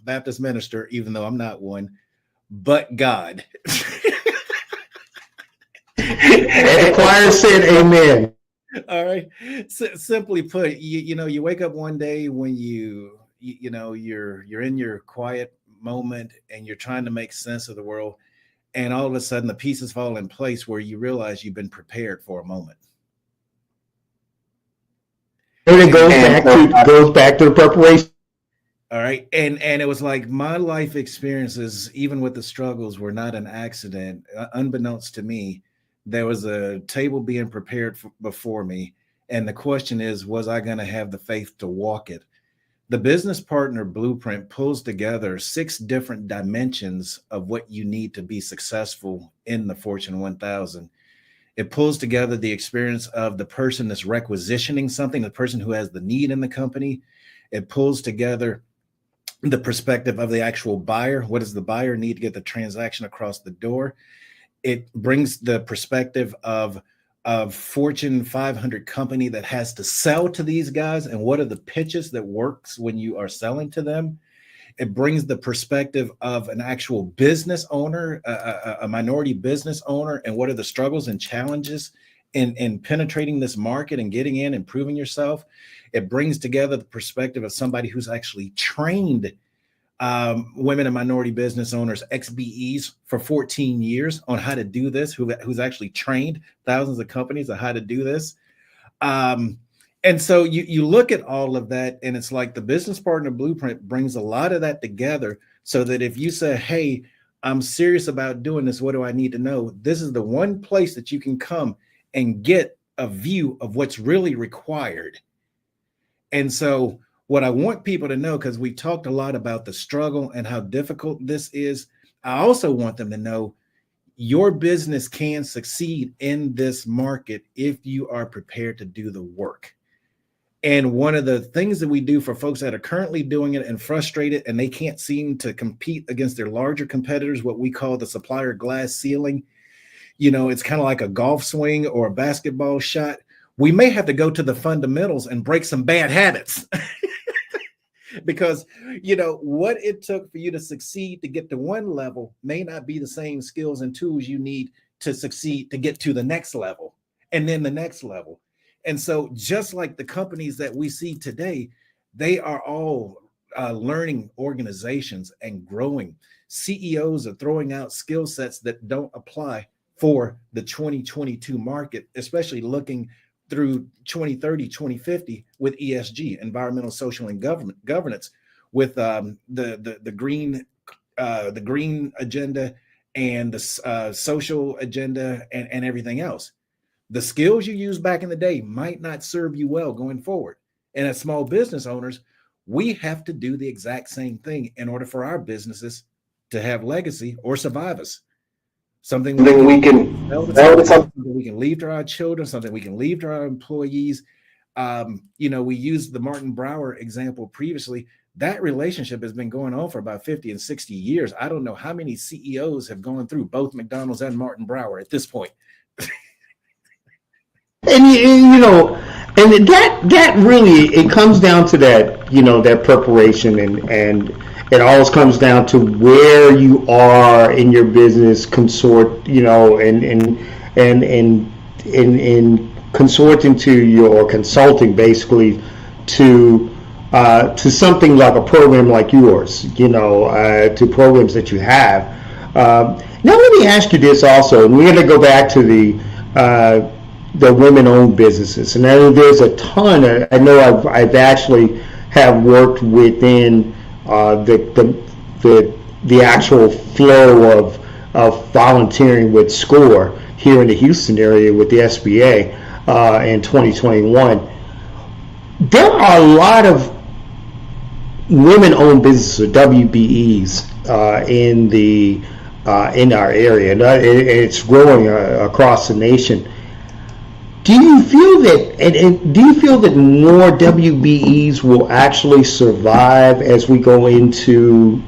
Baptist minister, even though I'm not one, but God. And the choir said amen. All right. Simply put, you wake up one day when you're in your quiet moment and you're trying to make sense of the world, and all of a sudden the pieces fall in place where you realize you've been prepared for a moment. And it goes back to the preparation. All right. And it was like my life experiences, even with the struggles, were not an accident. Unbeknownst to me, there was a table being prepared before me. And the question is, was I going to have the faith to walk it? The Business Partner Blueprint pulls together 6 different dimensions of what you need to be successful in the Fortune 1000. It pulls together the experience of the person that's requisitioning something, the person who has the need in the company. It pulls together the perspective of the actual buyer. What does the buyer need to get the transaction across the door? It brings the perspective of Fortune 500 company that has to sell to these guys, and what are the pitches that works when you are selling to them. It brings the perspective of an actual business owner, a minority business owner, and what are the struggles and challenges in penetrating this market and getting in and proving yourself. It brings together the perspective of somebody who's actually trained women and minority business owners, XBEs, for 14 years on how to do this, who's actually trained thousands of companies on how to do this. And so you look at all of that, and it's like the Business Partner Blueprint brings a lot of that together so that if you say, hey, I'm serious about doing this, what do I need to know? This is the one place that you can come and get a view of what's really required. And so what I want people to know, because we talked a lot about the struggle and how difficult this is, I also want them to know your business can succeed in this market if you are prepared to do the work. And one of the things that we do for folks that are currently doing it and frustrated and they can't seem to compete against their larger competitors, what we call the supplier glass ceiling, it's kind of like a golf swing or a basketball shot. We may have to go to the fundamentals and break some bad habits. Because, what it took for you to succeed to get to one level may not be the same skills and tools you need to succeed to get to the next level and then the next level. And so just like the companies that we see today, they are all learning organizations and growing. CEOs are throwing out skill sets that don't apply for the 2022 market, especially looking through 2030, 2050 with ESG, environmental, social, and governance, with the green agenda and the social agenda and everything else. The skills you used back in the day might not serve you well going forward. And as small business owners, we have to do the exact same thing in order for our businesses to have legacy or survive us. Something we can leave to our children, something we can leave to our employees. We used the Martin Brower example previously. That relationship has been going on for about 50 and 60 years. I don't know how many CEOs have gone through both McDonald's and Martin Brower at this point. And and that really, it comes down to that, that preparation, and it always comes down to where you are in your business and consorting to your consulting basically to something like a program like yours, to programs that you have. Now let me ask you this also, and we're going to go back to the women-owned businesses, and there's a ton. I know I've actually have worked within the actual flow of volunteering with SCORE here in the Houston area with the SBA in 2021. There are a lot of women-owned businesses, or WBEs, in our area, and it's growing across the nation. Do you feel that more WBEs will actually survive as we go into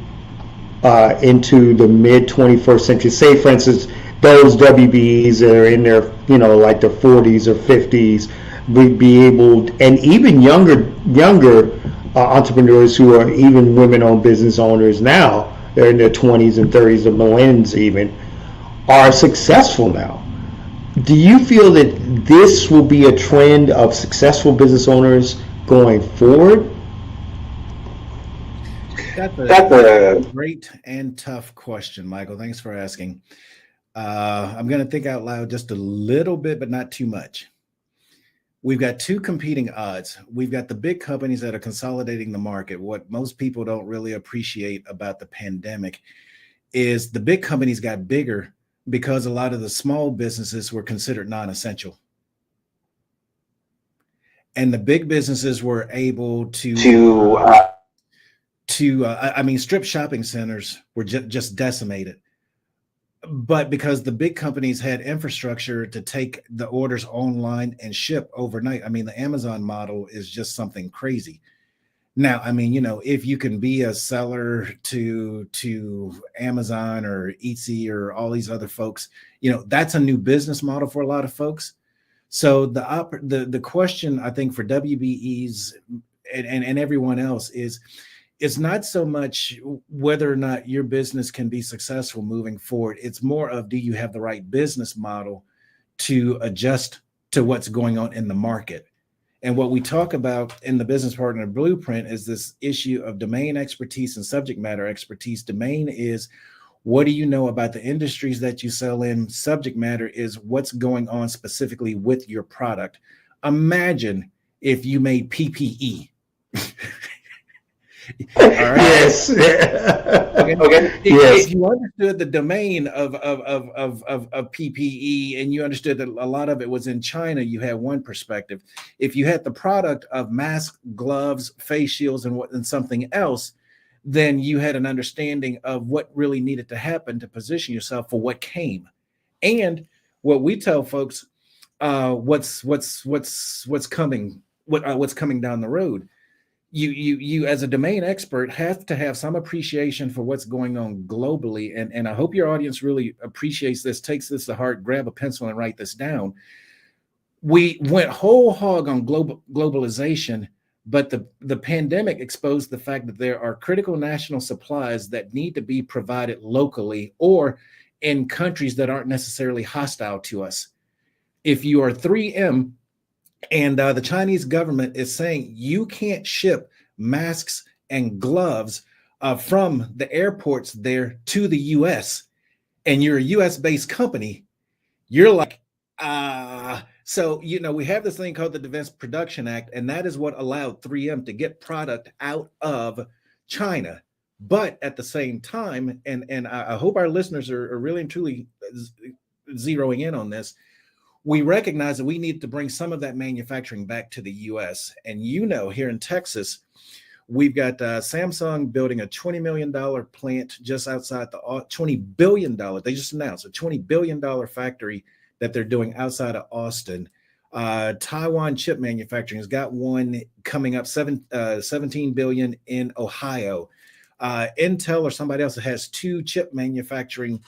the mid 21st century? Say, for instance, those WBEs that are in their like their 40s or 50s would be able, and even younger entrepreneurs who are even women-owned business owners now, they're in their 20s and 30s, the millennials even, are successful now. Do you feel that this will be a trend of successful business owners going forward? That's a great and tough question, Michael. Thanks for asking. I'm going to think out loud just a little bit, but not too much. We've got two competing odds. We've got the big companies that are consolidating the market. What most people don't really appreciate about the pandemic is the big companies got bigger because a lot of the small businesses were considered non-essential. And the big businesses were able to strip shopping centers were just decimated. But because the big companies had infrastructure to take the orders online and ship overnight, the Amazon model is just something crazy. Now, if you can be a seller to Amazon or Etsy or all these other folks, that's a new business model for a lot of folks. So the question, I think, for WBEs and everyone else is, it's not so much whether or not your business can be successful moving forward. It's more of, do you have the right business model to adjust to what's going on in the market? And what we talk about in the Business Partner Blueprint is this issue of domain expertise and subject matter expertise. Domain is, what do you know about the industries that you sell in? Subject matter is what's going on specifically with your product. Imagine if you made PPE. Yes. Okay. Yes. If you understood the domain of PPE and you understood that a lot of it was in China, you had one perspective. If you had the product of masks, gloves, face shields, and something else, then you had an understanding of what really needed to happen to position yourself for what came. And what we tell folks, what's coming, what's coming down the road. You as a domain expert have to have some appreciation for what's going on globally. And I hope your audience really appreciates this, takes this to heart, grab a pencil and write this down. We went whole hog on globalization, but the pandemic exposed the fact that there are critical national supplies that need to be provided locally or in countries that aren't necessarily hostile to us. If you are 3M, and the Chinese government is saying you can't ship masks and gloves from the airports there to the U.S. and you're a U.S.-based company, you're like, So, we have this thing called the Defense Production Act, and that is what allowed 3M to get product out of China. But at the same time, and I hope our listeners are really and truly zeroing in on this, we recognize that we need to bring some of that manufacturing back to the U.S. And here in Texas, we've got Samsung building a $20 million plant just outside $20 billion. They just announced a $20 billion factory that they're doing outside of Austin. Taiwan chip manufacturing has got one coming up, $17 billion in Ohio. Intel or somebody else has 2 chip manufacturing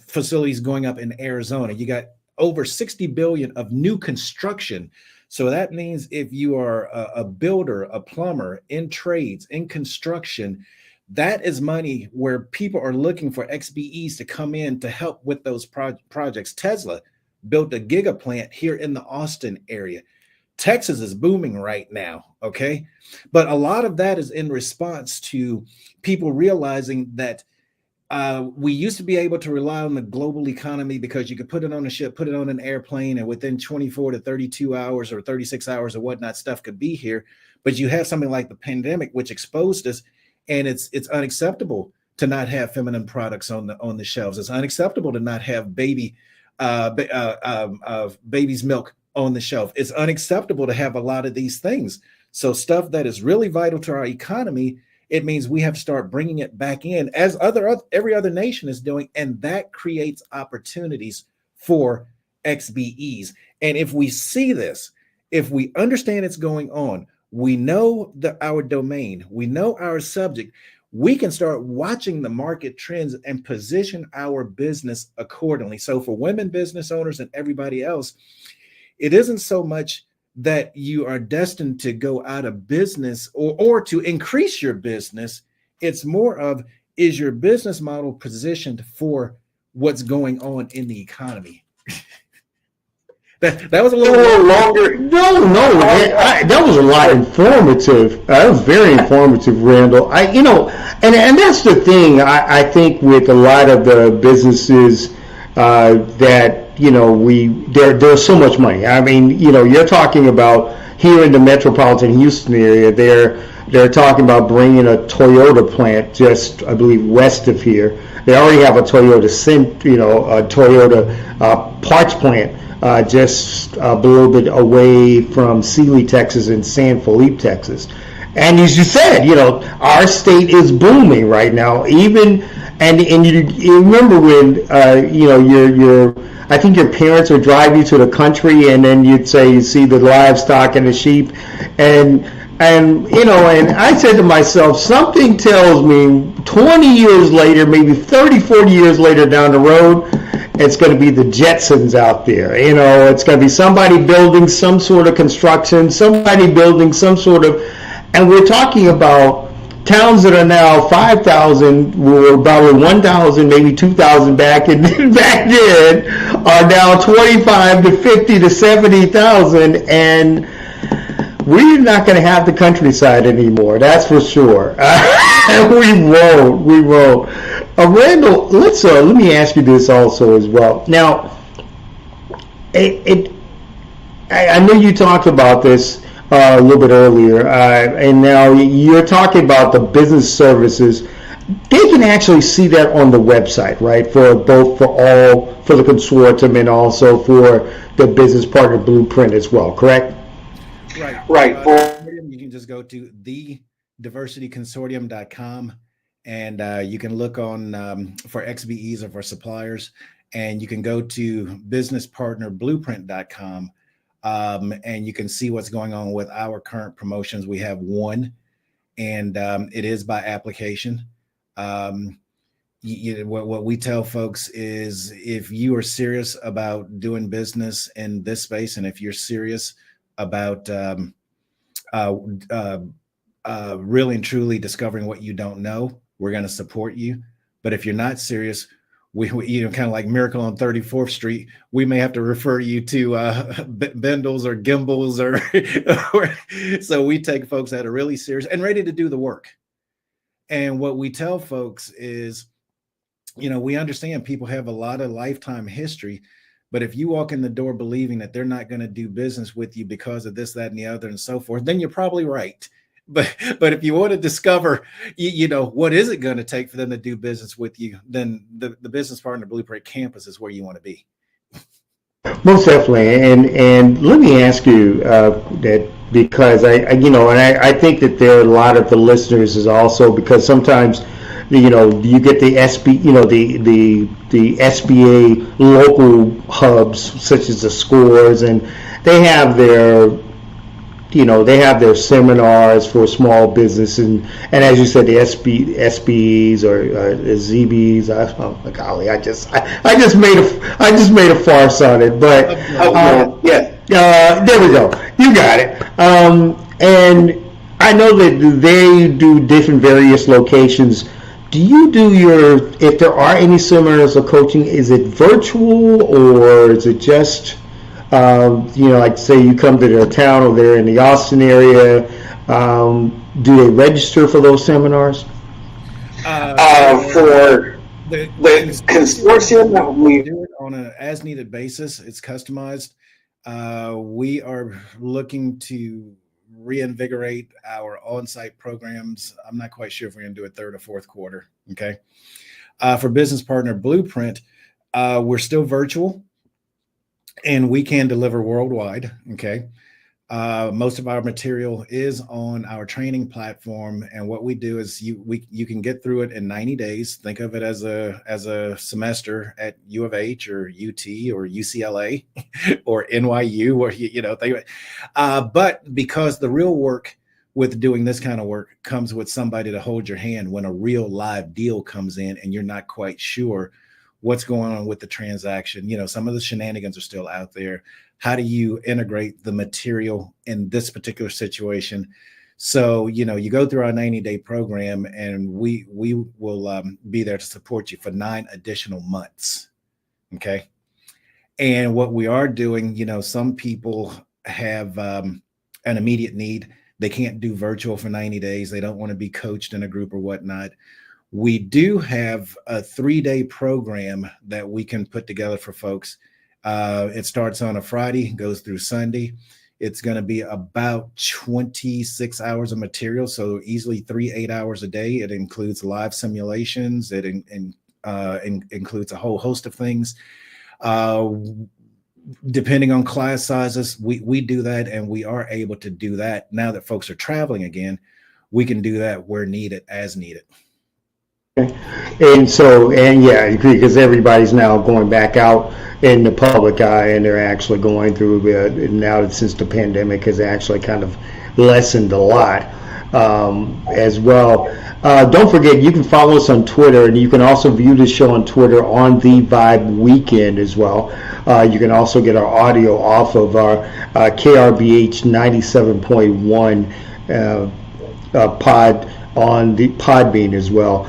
facilities going up in Arizona. You got over 60 billion of new construction. So that means if you are a builder, a plumber, in trades, in construction, that is money where people are looking for XBEs to come in to help with those projects. Tesla built a giga plant here in the Austin area. Texas is booming right now, okay? But a lot of that is in response to people realizing that we used to be able to rely on the global economy because you could put it on a ship, put it on an airplane, and within 24 to 32 hours or 36 hours or whatnot, stuff could be here. But you have something like the pandemic, which exposed us, and it's unacceptable to not have feminine products on the shelves. It's unacceptable to not have baby's milk on the shelf. It's unacceptable to have a lot of these things. So stuff that is really vital to our economy, it means we have to start bringing it back in as every other nation is doing, and that creates opportunities for XBEs. And if we see this, if we understand it's going on, we know our domain, we know our subject, we can start watching the market trends and position our business accordingly. So for women business owners and everybody else, it isn't so much that you are destined to go out of business or to increase your business. It's more of, is your business model positioned for what's going on in the economy? That was a little longer. No, that was a lot informative. That was very informative, Randall. And that's the thing. I think with a lot of the businesses that there's so much money. I mean, you're talking about here in the metropolitan Houston area. They're talking about bringing a Toyota plant just, I believe, west of here. They already have a Toyota parts plant just a little bit away from Sealy, Texas, and San Felipe, Texas. And as you said, our state is booming right now. And you remember when I think your parents would drive you to the country, and then you'd say you see the livestock and the sheep, and I said to myself, something tells me 20 years later, maybe 30, 40 years later down the road, it's going to be the Jetsons out there. It's going to be somebody building some sort of construction, somebody building some sort of, and we're talking about towns that are now 5,000, were about 1,000, maybe 2,000 back then, are now 25 to 50 to 70,000, and we're not going to have the countryside anymore. That's for sure. We won't. Randall, let me ask you this also as well. Now, I know you talked about this. a little bit earlier, and now you're talking about the business services. They can actually see that on the website, right? For the consortium and also for the business partner blueprint as well, correct? Right. You can just go to thediversityconsortium.com and you can look on for XBEs or for suppliers, and you can go to businesspartnerblueprint.com and you can see what's going on with our current promotions. We have one, and it is by application. What we tell folks is, if you are serious about doing business in this space, and if you're serious about really and truly discovering what you don't know, we're going to support you. But if you're not serious, we kind of like Miracle on 34th Street, we may have to refer you to Bendels or Gimbals or so we take folks that are really serious and ready to do the work. And what we tell folks is, we understand people have a lot of lifetime history, but if you walk in the door believing that they're not going to do business with you because of this, that, and the other, and so forth, then you're probably right. But if you want to discover, what is it going to take for them to do business with you, then the Business Partner Blueprint Campus is where you want to be. Most definitely. And let me ask you that, because I think that there are a lot of the listeners is also, because sometimes you get the the SBA local hubs such as the SCORES, and they have their seminars for small business, and as you said, the SBEs or ZBs. Oh my golly, I just made a farce on it, but there we go. You got it. And I know that they do different various locations. Do you do if there are any seminars or coaching, is it virtual, or is it just like say you come to their town or they're in the Austin area, do they register for those seminars? For the consortium, we do it on an as needed basis. It's customized. We are looking to reinvigorate our on-site programs. I'm not quite sure if we're going to do it third or fourth quarter. Okay. For Business Partner Blueprint, we're still virtual, and we can deliver worldwide. Okay. Most of our material is on our training platform, and what we do is you can get through it in 90 days. Think of it as a semester at U of H or UT or UCLA or NYU, or but because the real work with doing this kind of work comes with somebody to hold your hand when a real live deal comes in and you're not quite sure what's going on with the transaction. Some of the shenanigans are still out there. How do you integrate the material in this particular situation? So, you go through our 90-day program, and we will be there to support you for 9 additional months. Okay. And what we are doing, some people have an immediate need. They can't do virtual for 90 days. They don't want to be coached in a group or whatnot. We do have a 3-day program that we can put together for folks. It starts on a Friday, goes through Sunday. It's going to be about 26 hours of material, so easily 8 hours a day. It includes live simulations. It includes a whole host of things. Depending on class sizes, we do that, and we are able to do that. Now that folks are traveling again, we can do that where needed, as needed. And yeah, because everybody's now going back out in the public eye, and they're actually going through now since the pandemic has actually kind of lessened a lot as well. Don't forget, you can follow us on Twitter, and you can also view the show on Twitter on The Vibe Weekend as well. You can also get our audio off of our KRBH 97.1 pod on the Podbean as well.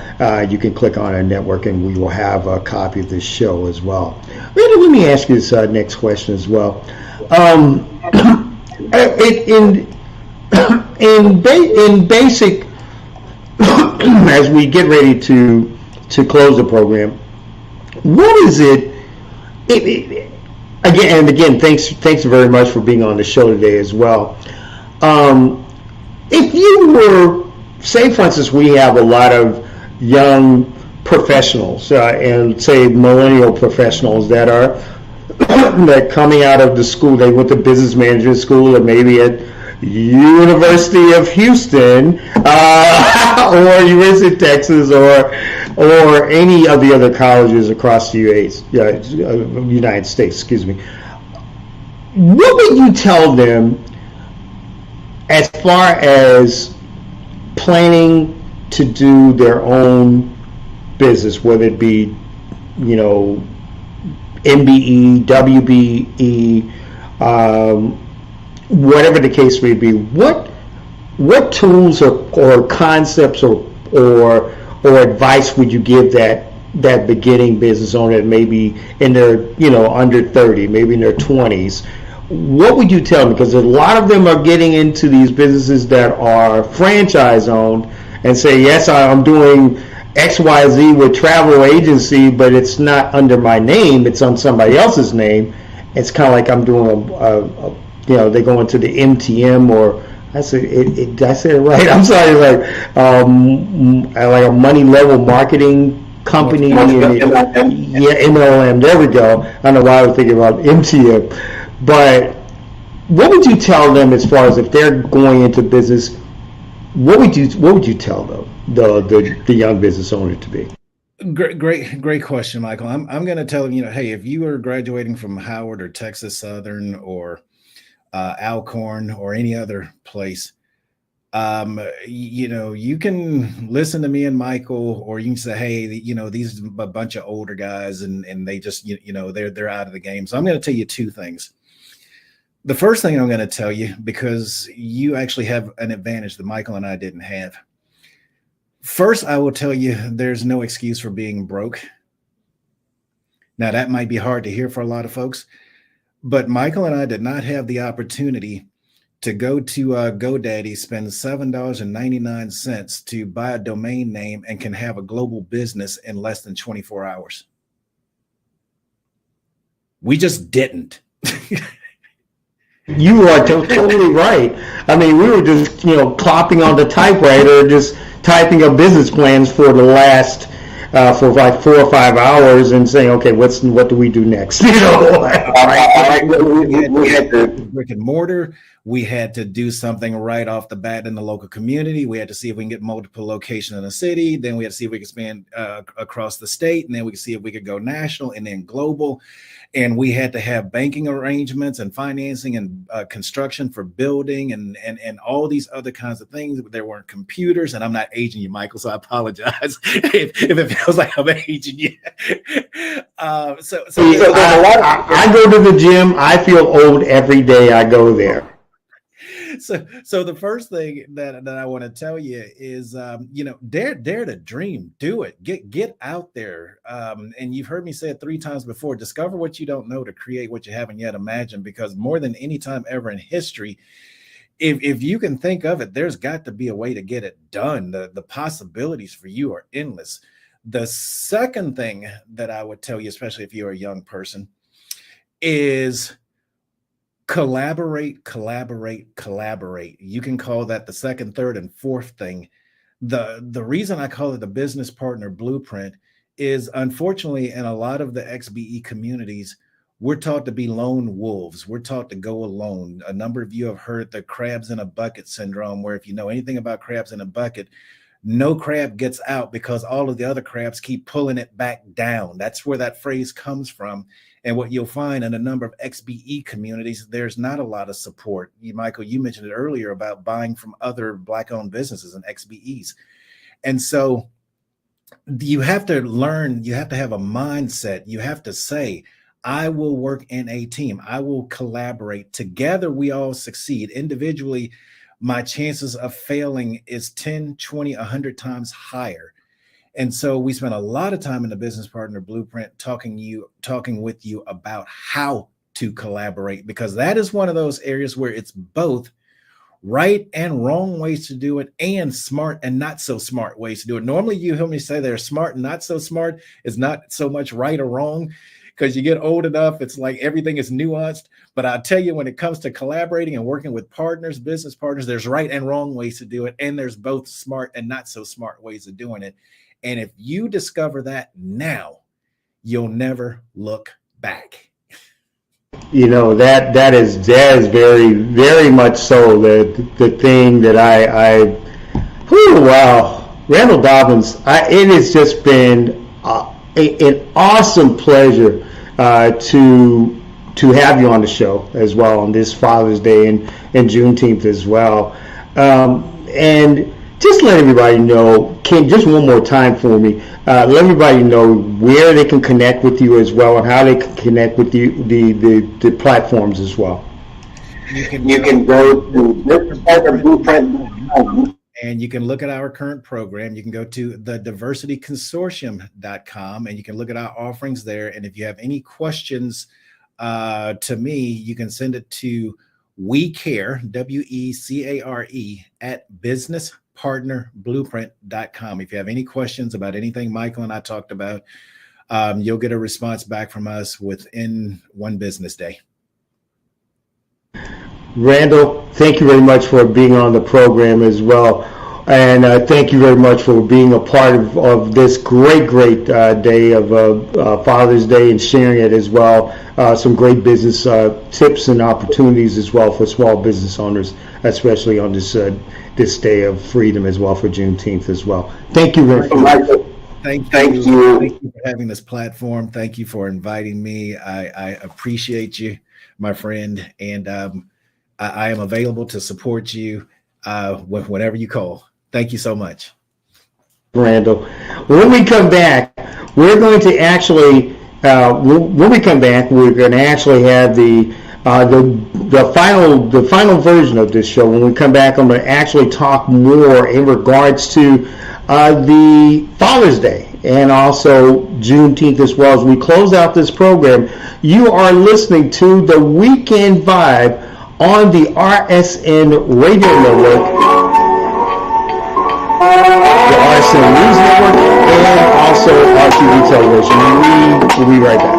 You can click on our network, and we will have a copy of this show as well. Let me ask you this next question as well. In basic, as we get ready to close the program, what is it? Again, thanks very much for being on the show today as well. If you were, say for instance, we have a lot of young professionals and say millennial professionals that are that coming out of the school, they went to business management school or maybe at University of Houston or University of Texas or any of the other colleges across the United States, excuse me. What would you tell them as far as planning to do their own business, whether it be, MBE, WBE, whatever the case may be? What tools or concepts or advice would you give that beginning business owner that maybe in their under 30, maybe in their 20s? What would you tell them? Because a lot of them are getting into these businesses that are franchise owned and say, yes, I'm doing XYZ with travel agency, but it's not under my name, it's on somebody else's name. It's kind of like I'm doing they go into the MTM, or I said it right? I'm sorry, like a money level marketing company. MLM. There we go. I don't know why I was thinking about MTM. But what would you tell them as far as if they're going into business? What would you tell them, the young business owner, to be? Great question, Michael. I'm going to tell them, hey, if you are graduating from Howard or Texas Southern or Alcorn or any other place, you can listen to me and Michael, or you can say, hey, these are a bunch of older guys and they just, they're out of the game. So I'm going to tell you two things. The first thing I'm going to tell you, because you actually have an advantage that Michael and I didn't have. First, I will tell you there's no excuse for being broke. Now, that might be hard to hear for a lot of folks, but Michael and I did not have the opportunity to go to GoDaddy, spend $7.99 to buy a domain name and can have a global business in less than 24 hours. We just didn't. You are totally right. I mean, we were just, clopping on the typewriter, just typing up business plans for the last, for like 4 or 5 hours and saying, okay, what do we do next? We had the brick and mortar. We had to do something right off the bat in the local community. We had to see if we can get multiple locations in the city. Then we had to see if we could expand across the state. And then we could see if we could go national and then global. And we had to have banking arrangements and financing and construction for building and all these other kinds of things. There weren't computers, and I'm not aging you, Michael, so I apologize if it feels like I'm aging you. I go to the gym. I feel old every day I go there. So the first thing that I want to tell you is, dare to dream, do it, get out there. And you've heard me say it 3 times before, discover what you don't know to create what you haven't yet imagined, because more than any time ever in history, if you can think of it, there's got to be a way to get it done. The possibilities for you are endless. The second thing that I would tell you, especially if you're a young person, is collaborate. You can call that the second, third, and fourth thing. The reason I call it the business partner blueprint is, unfortunately, in a lot of the XBE communities, we're taught to be lone wolves. We're taught to go alone. A number of you have heard the crabs in a bucket syndrome, where if you know anything about crabs in a bucket, no crab gets out because all of the other crabs keep pulling it back down. That's where that phrase comes from. And what you'll find in a number of XBE communities, there's not a lot of support. Michael, you mentioned it earlier about buying from other Black-owned businesses and XBEs. And so you have to learn, you have to have a mindset. You have to say, I will work in a team. I will collaborate. Together, we all succeed. Individually, my chances of failing is 10, 20, 100 times higher. And so we spent a lot of time in the business partner blueprint talking with you about how to collaborate, because that is one of those areas where it's both right and wrong ways to do it, and smart and not so smart ways to do it. Normally you hear me say they're smart and not so smart is not so much right or wrong, because you get old enough, it's like everything is nuanced. But I'll tell you, when it comes to collaborating and working with partners, business partners, there's right and wrong ways to do it. And there's both smart and not so smart ways of doing it. And if you discover that now, you'll never look back. You know, that is very, very much so the thing that wow. Randall Dobbins, it has just been an awesome pleasure to have you on the show as well on this Father's Day and Juneteenth as well. And just let everybody know, Ken, just one more time for me, let everybody know where they can connect with you as well and how they can connect with the platforms as well. You can go to businesspartnerblueprint.com. And you can look at our current program. You can go to thediversityconsortium.com and you can look at our offerings there. And if you have any questions to me, you can send it to WeCare, WECARE, at businesspartnerblueprint.com. If you have any questions about anything Michael and I talked about, you'll get a response back from us within one business day. Randall, thank you very much for being on the program as well. And thank you very much for being a part of this great day of Father's Day and sharing it as well. Some great business tips and opportunities as well for small business owners, especially on this day of freedom as well for Juneteenth as well. Thank you very much. Thank you for having this platform. Thank you for inviting me. I appreciate you, my friend. And I am available to support you whenever you call. Thank you so much. Randall, when we come back, we're going to actually have the final version of this show. When we come back, I'm going to actually talk more in regards to the Father's Day and also Juneteenth as well. As we close out this program, you are listening to the Weekend Vibe on the RSN Radio Network, the RSN News Network, and also RTV Television. We'll be right back.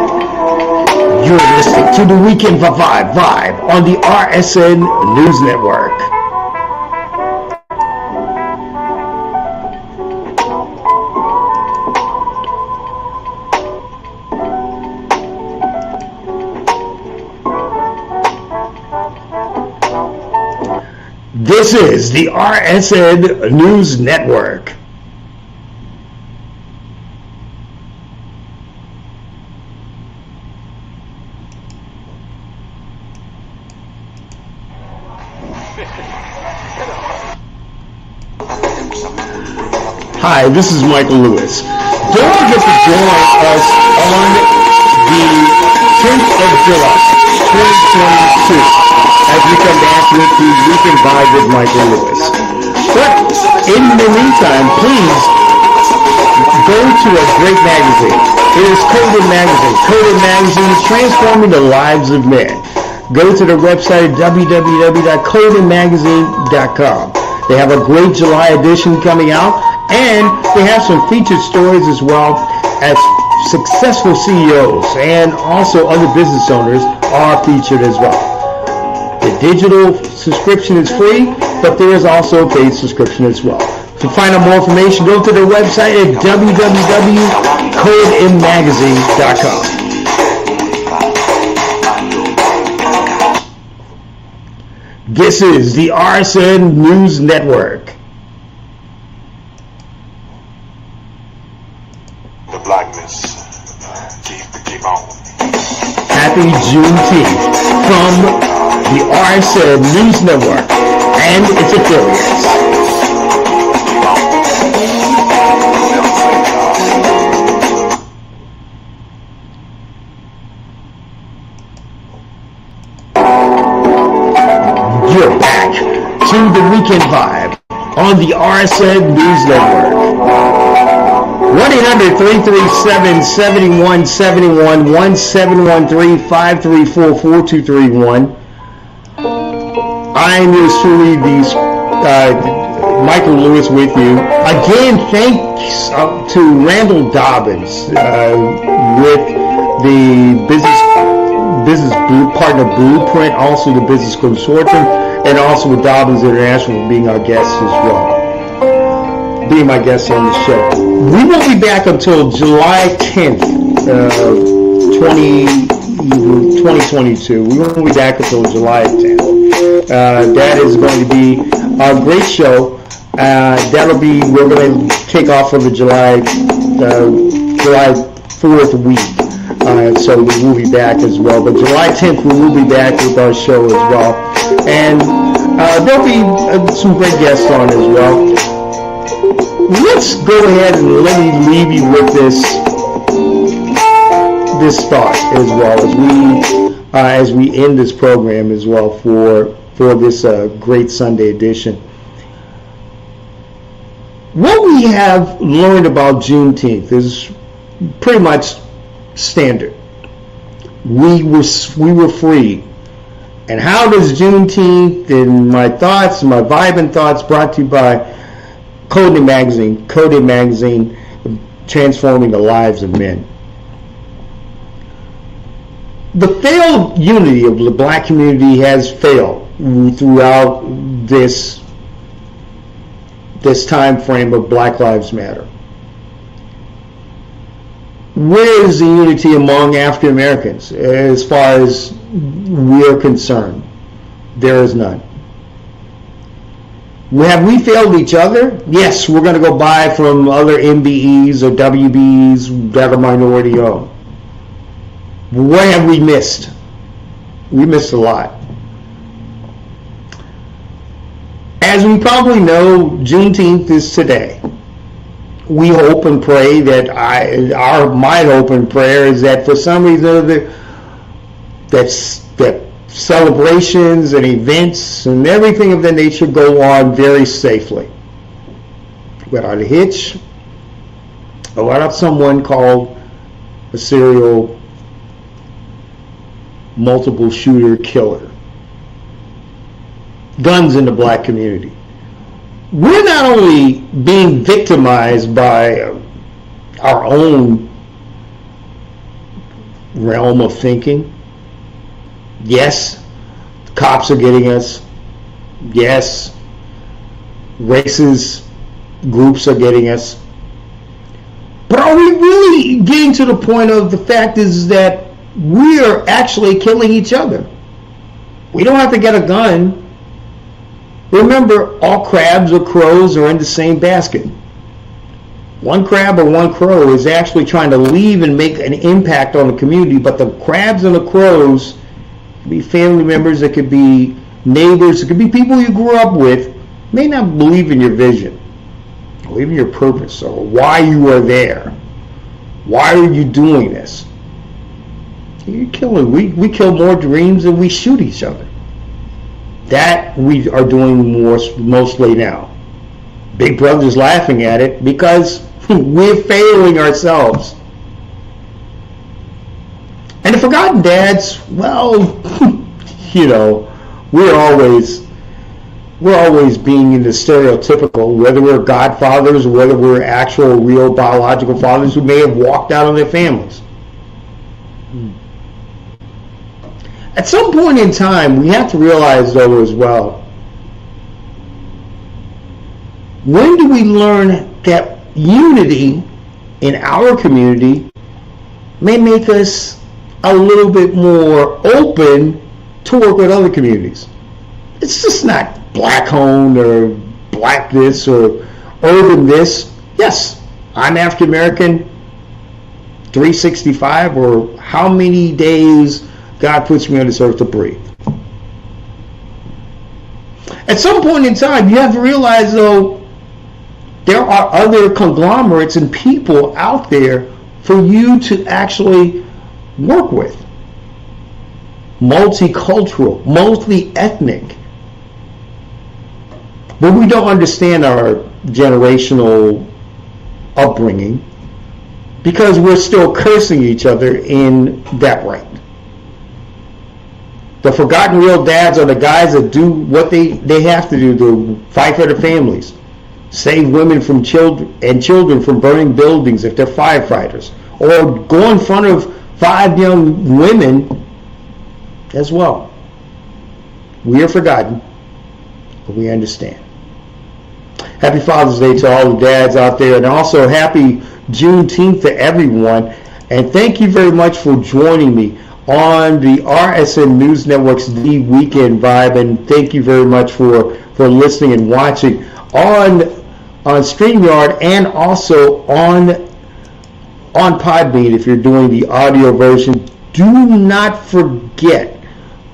You're listening to the Weekend Vibe on the RSN News Network. This is the RSN News Network. Hi, this is Michael Lewis. Don't forget to join us on the 10th of July, 2022, as we come back with the Weekend Vibe with Michael Lewis. But in the meantime, please go to a great magazine. It is Coded Magazine. Coded Magazine is transforming the lives of men. Go to the website www.codedmagazine.com. They have a great July edition coming out, and they have some featured stories as well as successful CEOs and also other business owners are featured as well. The digital subscription is free, but there is also a paid subscription as well. To find out more information, go to their website at www.codedmagazine.com. This is the RSN News Network. The blackness. Keep on. Happy Juneteenth from the RSN News Network and its affiliates. You're back to the Weekend Vibe on the RSN News Network. 1-800-337-7171, 1-713-534-4231. I am yours truly, Michael Lewis with you. Again, thanks to Randall Dobbins with the business partner Blueprint, also the Business Consortium, and also with Dobbins International being our guests as well, being my guests on the show. We won't be back until July 10th, 2022. We won't be back until July 10th. That is going to be a great show. We're going to take off for the July 4th week. So we will be back as well. But July 10th, we will be back with our show as well. And there'll be some great guests on as well. Let's go ahead and let me leave you with this thought as well as we end this program as well for this great Sunday edition. What we have learned about Juneteenth is pretty much standard. We were free. And how does Juneteenth, and my vibe and thoughts brought to you by Code Magazine, transforming the lives of men. The failed unity of the black community has failed throughout this time frame of Black Lives Matter. Where is the unity among African Americans as far as we're concerned? There is none. Have we failed each other? Yes, we're going to go buy from other MBEs or WBEs that are minority owned. What have we missed? We missed a lot. As we probably know, Juneteenth is today. We hope and pray that my hope and prayer is that for some reason that celebrations and events and everything of that nature go on very safely, without a hitch, or without someone called a serial multiple shooter killer. Guns in the black community. We're not only being victimized by our own realm of thinking. Yes, cops are getting us. Yes, racist groups are getting us. But are we really getting to the point of the fact is that we are actually killing each other? We don't have to get a gun. Remember, all crabs or crows are in the same basket. One crab or one crow is actually trying to leave and make an impact on the community, but the crabs and the crows could be family members, it could be neighbors, it could be people you grew up with, may not believe in your vision, or even your purpose, or why you are there. Why are you doing this? You're killing. We kill more dreams than we shoot each other. That we are doing mostly now. Big Brother's laughing at it because we're failing ourselves. And the Forgotten Dads, well, you know, we're always being in the stereotypical, whether we're godfathers or whether we're actual real biological fathers who may have walked out on their families. At some point in time, we have to realize, though, as well, when do we learn that unity in our community may make us a little bit more open to work with other communities? It's just not black-owned or black this or urban this. Yes, I'm African American, 365, or how many days God puts me on this earth to breathe. At some point in time, you have to realize, though, there are other conglomerates and people out there for you to actually work with. Multicultural, multi-ethnic. But we don't understand our generational upbringing because we're still cursing each other in that right. The forgotten real dads are the guys that do what they have to do to fight for their families, save women from children from burning buildings if they're firefighters, or go in front of 5 young women as well. We are forgotten, but we understand. Happy Father's Day to all the dads out there, and also happy Juneteenth to everyone. And thank you very much for joining me on the RSN News Network's The Weekend Vibe, and thank you very much for listening and watching on StreamYard and also on Podbean if you're doing the audio version. Do not forget,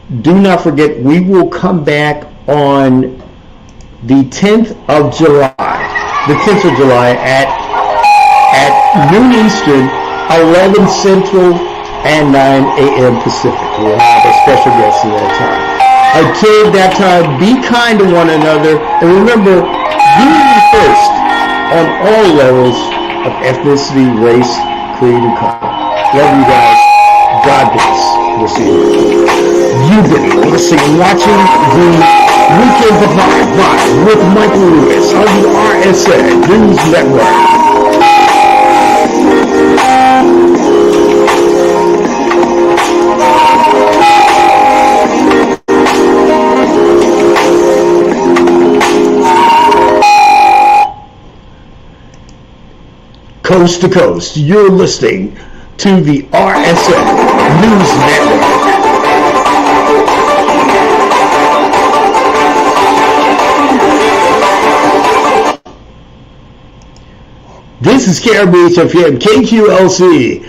we will come back on the 10th of July at noon Eastern, 11 Central, and 9 a.m. Pacific. We'll have a special guest at that time. Until that time, be kind to one another, and remember, unity first on all levels of ethnicity, race, creed, and color. Love you guys. God bless. We'll see you. You've been listening and watching the Weekend Vibe with Michael Lewis on the RSN News Network. Coast to coast, you're listening to the RSN News Network. This is KRBH FM, KQLC.